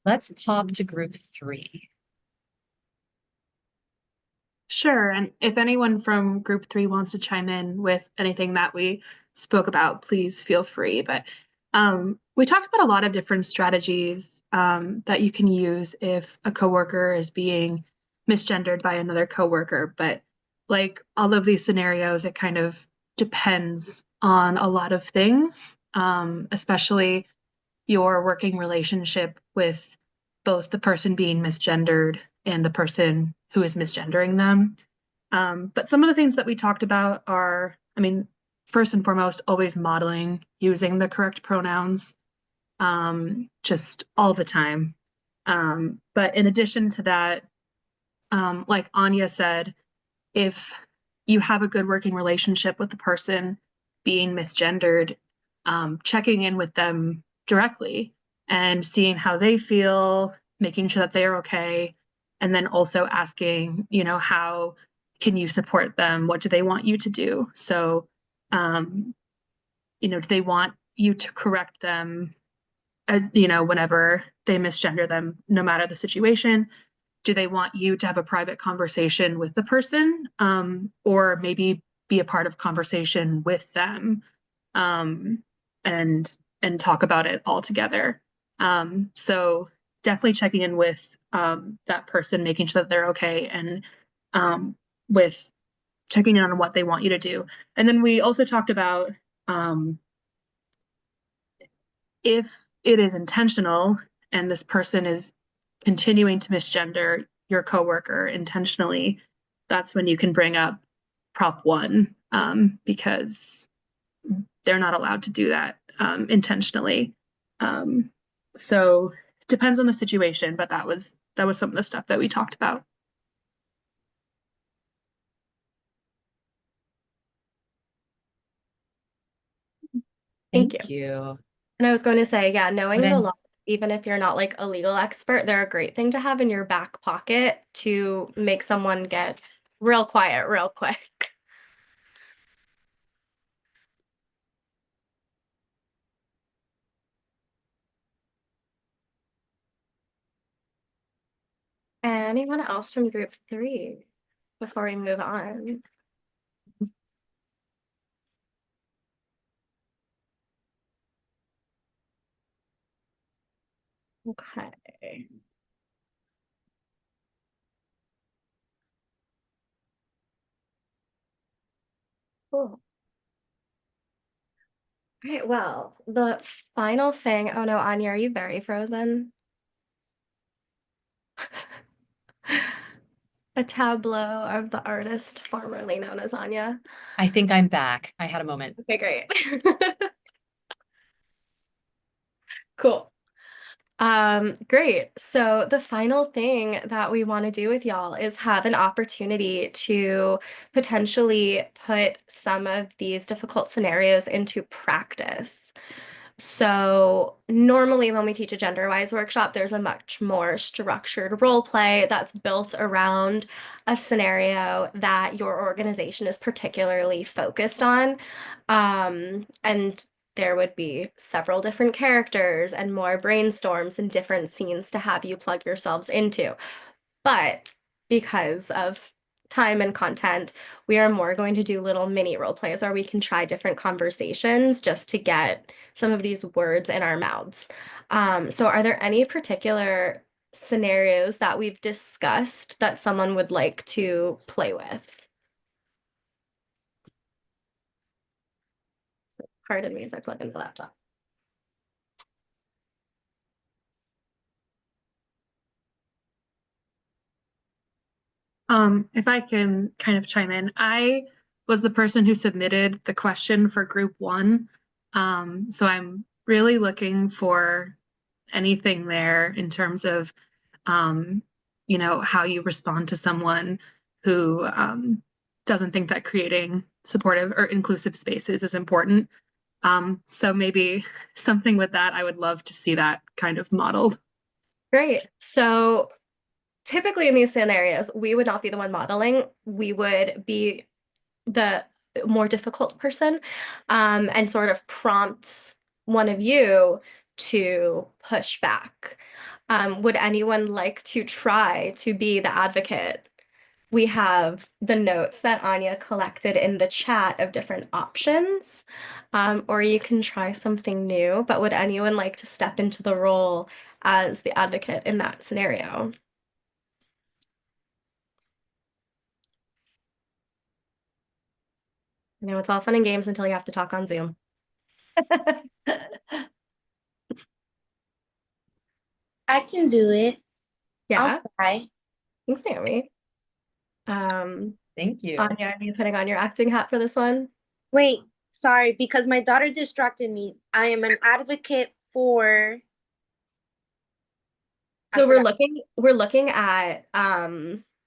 let's pop to group 3. Sure. And if anyone from group 3 wants to chime in with anything that we spoke about, please feel free. But we talked about a lot of different strategies that you can use if a coworker is being misgendered by another coworker. But like all of these scenarios, it kind of depends on a lot of things, especially your working relationship with both the person being misgendered and the person who is misgendering them. But some of the things that we talked about are, I mean, first and foremost, always modeling using the correct pronouns, just all the time. But in addition to that, like Anya said, if you have a good working relationship with the person being misgendered, checking in with them directly and seeing how they feel, making sure that they are okay, and then also asking, how can you support them? What do they want you to do? So, do they want you to correct them, whenever they misgender them, no matter the situation? Do they want you to have a private conversation with the person, or maybe be a part of conversation with them, and talk about it all together? So definitely checking in with that person, making sure that they're okay, and with checking in on what they want you to do. And then we also talked about if it is intentional and this person is continuing to misgender your coworker intentionally, that's when you can bring up Prop 1, because they're not allowed to do that intentionally. So it depends on the situation, but that was some of the stuff that we talked about. Thank you. you. And I was going to say, yeah, knowing But the I- law, even if you're not like a legal expert, they're a great thing to have in your back pocket to make someone get real quiet real quick. Anyone else from group 3 before we move on? Okay. Cool. All right, well, the final thing, oh no, Anya, are you very frozen? A tableau of the artist formerly known as Anya. I think I'm back. I had a moment. Okay, great. Cool. Great. So the final thing that we want to do with y'all is have an opportunity to potentially put some of these difficult scenarios into practice. So normally when we teach a GenderWise workshop, there's a much more structured role play that's built around a scenario that your organization is particularly focused on. And there would be several different characters and more brainstorms and different scenes to have you plug yourselves into. But because of time and content, we are more going to do little mini role plays where we can try different conversations just to get some of these words in our mouths. So are there any particular scenarios that we've discussed that someone would like to play with? So pardon me as I plug in the laptop. If I can kind of chime in, I was the person who submitted the question for group 1. So I'm really looking for anything there in terms of, how you respond to someone who doesn't think that creating supportive or inclusive spaces is important. So maybe something with that, I would love to see that kind of modeled. Great. So typically in these scenarios, we would not be the one modeling. We would be the more difficult person and sort of prompt one of you to push back. Would anyone like to try to be the advocate? We have the notes that Anya collected in the chat of different options, or you can try something new, but would anyone like to step into the role as the advocate in that scenario? I know it's all fun and games until you have to talk on Zoom. I can do it. Yeah, I'll try. thanks, Naomi. Thank you. Anya, are you putting on your acting hat for this one? Wait, sorry, because my daughter distracted me. I am an advocate for. I So we're forgot. looking at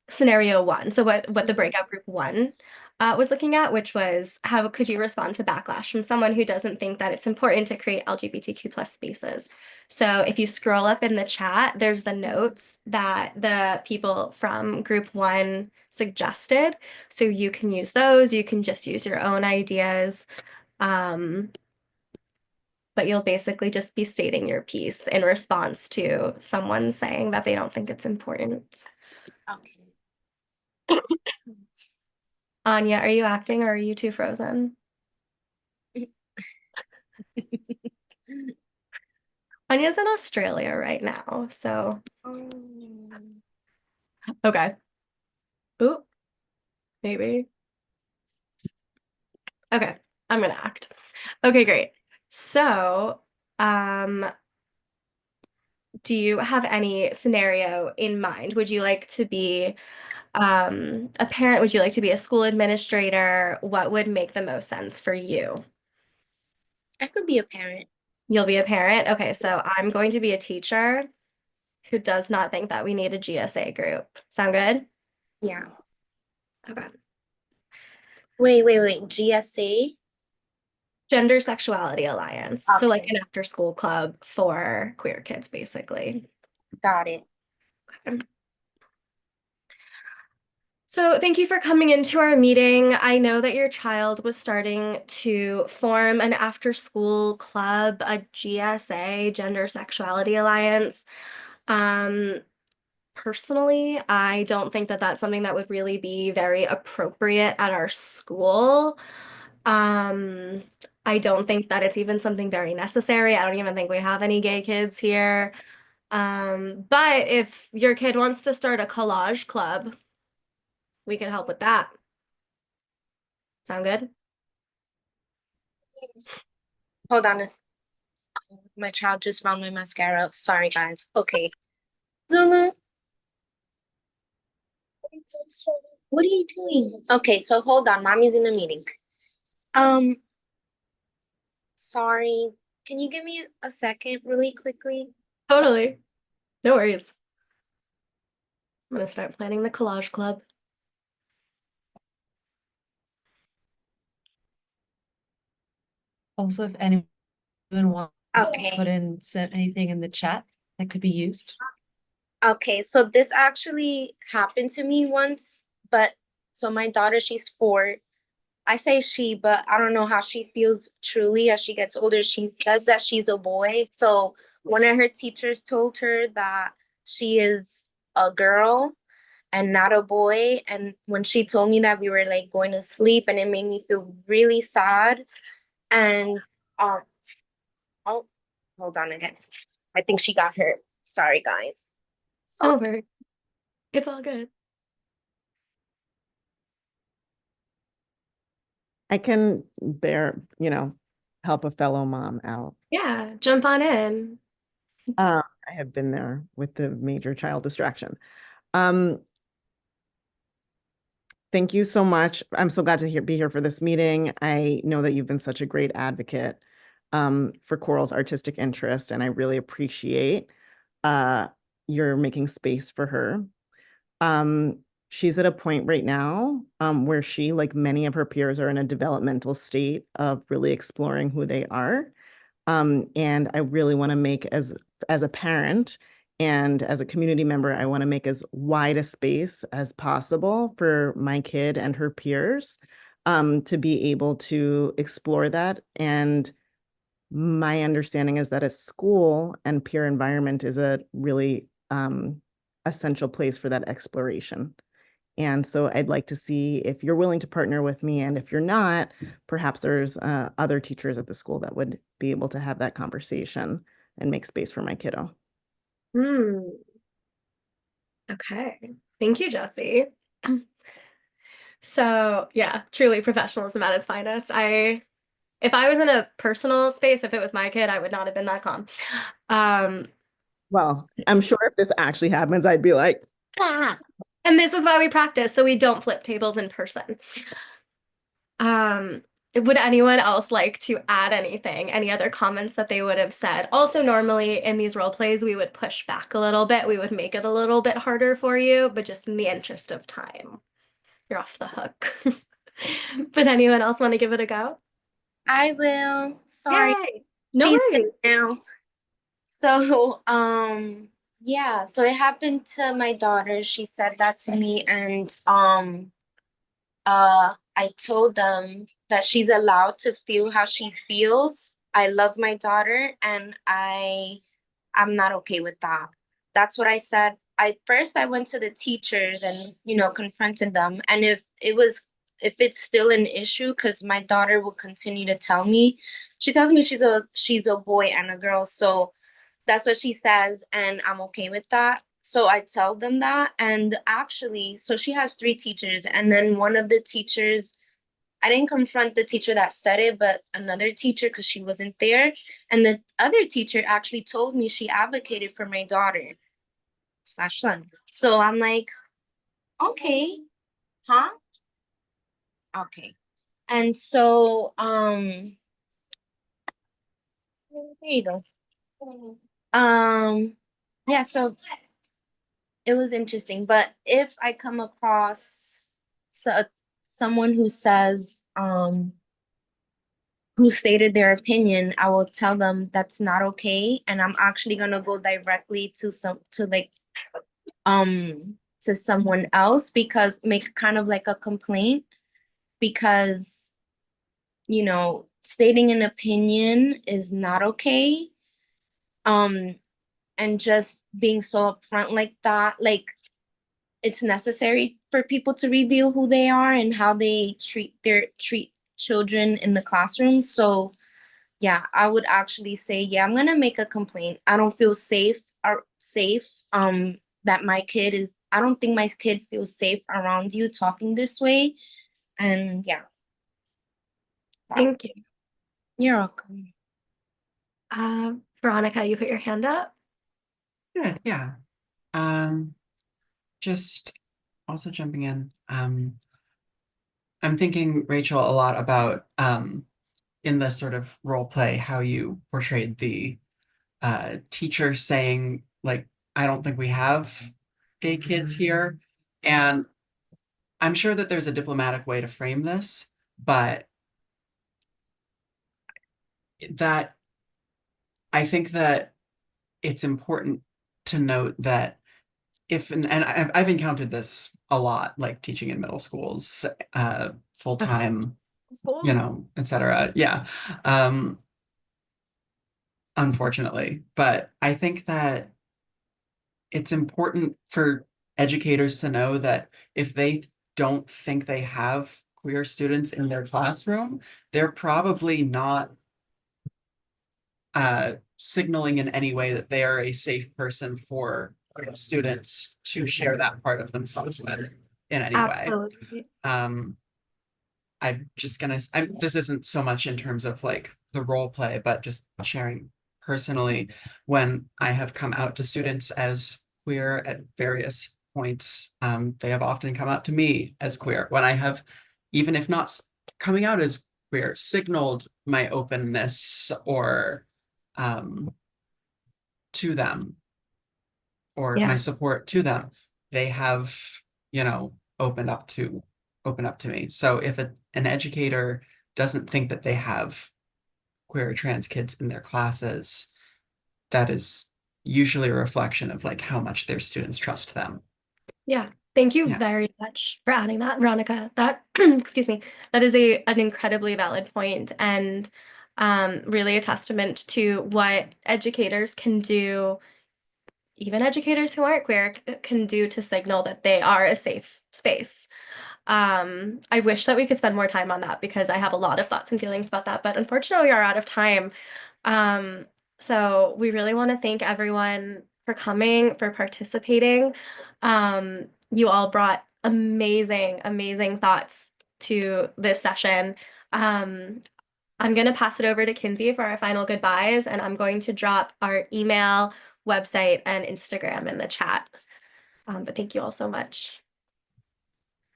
scenario 1. So what the breakout group 1 was looking at, which was how could you respond to backlash from someone who doesn't think that it's important to create LGBTQ plus spaces. So if you scroll up in the chat, there's the notes that the people from group 1 suggested. So you can use those, you can just use your own ideas. But you'll basically just be stating your piece in response to someone saying that they don't think it's important. Okay. Anya, are you acting or are you too frozen? Anya's in Australia right now, so okay. Oop, maybe. Okay, I'm gonna act. Okay, great. So, do you have any scenario in mind? Would you like to be a parent? Would you like to be a school administrator? What would make the most sense for you? I could be a parent. You'll be a parent? Okay, so I'm going to be a teacher who does not think that we need a GSA group. Sound good? Yeah. Okay. Wait. GSA? Gender Sexuality Alliance. So like Okay. an after school club for queer kids, basically. Got it. Okay. So thank you for coming into our meeting. I know that your child was starting to form an after school club, a GSA, Gender Sexuality Alliance. personally, I don't think that that's something that would really be very appropriate at our school. Um, I don't think that it's even something very necessary. I don't even think we have any gay kids here. But if your kid wants to start a collage club, we can help with that. Sound good? Hold on my child just found my mascara. Sorry, guys. Okay. Zulu, what are you doing? Okay, so hold on. Mommy's in a meeting. Sorry. Can you give me a second really quickly? Totally. No worries. I'm gonna start planning the collage club. Also, if anyone wants to Okay. put in anything in the chat that could be used. Okay, so this actually happened to me once, but so my daughter, she's 4. I say she, but I don't know how she feels truly as she gets older. She says that she's a boy. So one of her teachers told her that she is a girl and not a boy. And when she told me that, we were like going to sleep, and it made me feel really sad. And oh, hold on, again. I think she got hurt. Sorry, guys. Sorry. Don't worry. It's all good. I can help a fellow mom out. Yeah, jump on in. I have been there with the major child distraction. Thank you so much. I'm so glad to be here for this meeting. I know that you've been such a great advocate for Coral's artistic interest, and I really appreciate your making space for her. She's at a point right now where she, like many of her peers, are in a developmental state of really exploring who they are. And I really want to make, as a parent and as a community member, I want to make as wide a space as possible for my kid and her peers to be able to explore that. And my understanding is that a school and peer environment is a really essential place for that exploration. And so I'd like to see if you're willing to partner with me, and if you're not, perhaps there's other teachers at the school that would be able to have that conversation and make space for my kiddo. Okay. Thank you, Jessie. So yeah, truly professionalism at its finest. If I was in a personal space, if it was my kid, I would not have been that calm. Well, I'm sure if this actually happens, I'd be like, ah. And this is why we practice, so we don't flip tables in person. Would anyone else like to add anything? Any other comments that they would have said? Also, normally in these role plays, we would push back a little bit. We would make it a little bit harder for you, but just in the interest of time, you're off the hook. But anyone else want to give it a go? I will. Sorry. Yay! No She's worries. now. So, yeah, so it happened to my daughter. She said that to me, and I told them that she's allowed to feel how she feels. I love my daughter, and I'm not okay with that. That's what I said. I went to the teachers and, confronted them. And if it's still an issue, because my daughter will continue to tell me, she tells me she's a boy and a girl. So that's what she says, and I'm okay with that. So I tell them that. And actually, so she has 3 teachers, and then one of the teachers, I didn't confront the teacher that said it, but another teacher, because she wasn't there. And the other teacher actually told me she advocated for my daughter / son. So I'm like, okay, huh? Okay. And so, there you go. Yeah, so it was interesting. But if I come across someone who says, who stated their opinion, I will tell them that's not okay, and I'm actually gonna go directly to someone else, because make kind of like a complaint, because stating an opinion is not okay. And and just being so upfront like that. Like, it's necessary for people to reveal who they are and how they treat children in the classroom. So yeah, I would actually say, yeah, I'm gonna make a complaint. I don't feel safe that my kid is, I don't think my kid feels safe around you talking this way. And yeah. Thank you. You're welcome. Veronica, you put your hand up. Good, yeah. Just also jumping in. I'm thinking, Rachel, a lot about in the sort of role play how you portrayed the teacher saying, like, I don't think we have gay kids here. And I'm sure that there's a diplomatic way to frame this, but that I think that it's important to note that and I've encountered this a lot, like teaching in middle schools, full time, Schools? you know, etc. Yeah. Unfortunately, but I think that it's important for educators to know that if they don't think they have queer students in their classroom, they're probably not signaling in any way that they are a safe person for students to share that part of themselves with in any way. Absolutely. I'm just gonna, this isn't so much in terms of like the role play, but just sharing personally, when I have come out to students as queer at various points, they have often come out to me as queer. When I have, even if not coming out as queer, signaled my openness or to them, or my support to them, they have, you know, opened up to me. So if an educator doesn't think that they have queer or trans kids in their classes, that is usually a reflection of like how much their students trust them. Yeah. Thank you very much for adding that, Veronica. That, excuse me, that is an incredibly valid point, and really a testament to what educators can do, even educators who aren't queer can do to signal that they are a safe space. I wish that we could spend more time on that because I have a lot of thoughts and feelings about that, but unfortunately we are out of time. So we really want to thank everyone for coming, for participating. You all brought amazing, amazing thoughts to this session. I'm going to pass it over to Kinsey for our final goodbyes, and I'm going to drop our email, website, and Instagram in the chat. But thank you all so much.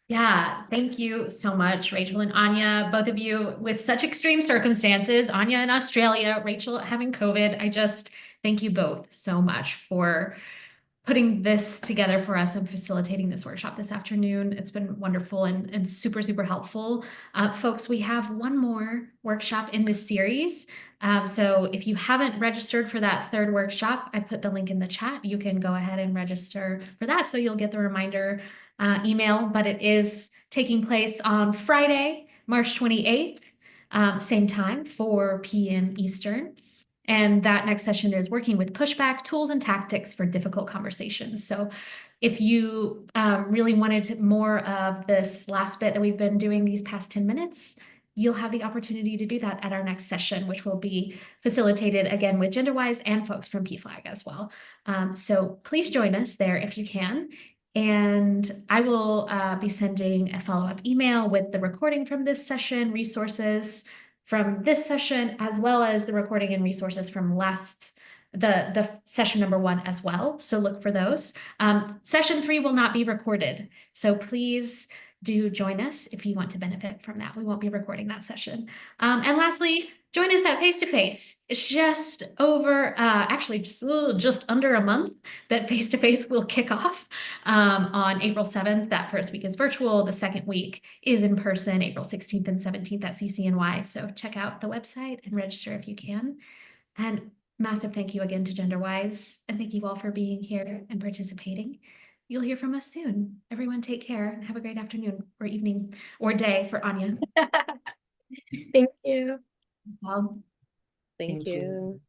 Yeah, thank you so much, Rachel and Anya, both of you with such extreme circumstances, Anya in Australia, Rachel having COVID. I just thank you both so much for putting this together for us and facilitating this workshop this afternoon. It's been wonderful and super, super helpful. Folks, we have one more workshop in this series. So if you haven't registered for that third workshop, I put the link in the chat. You can go ahead and register for that, so you'll get the reminder email, but it is taking place on Friday, March 28th, same time, 4 p.m. Eastern. And that next session is working with pushback, tools and tactics for difficult conversations. So if you really wanted more of this last bit that we've been doing these past 10 minutes, you'll have the opportunity to do that at our next session, which will be facilitated again with GenderWise and folks from PFLAG as well. So please join us there if you can. And I will be sending a follow-up email with the recording from this session, resources from this session, as well as the recording and resources from the session number 1 as well. So look for those. Session 3 will not be recorded. So please do join us if you want to benefit from that. We won't be recording that session. And lastly, join us at Face-to-Face. It's just over, actually just under a month that Face-to-Face will kick off on April 7th. That first week is virtual. The second week is in person, April 16th and 17th at CCNY. So check out the website and register if you can. And massive thank you again to GenderWise. And thank you all for being here and participating. You'll hear from us soon. Everyone take care and have a great afternoon or evening or day for Anya. Thank you. Well, Thank you.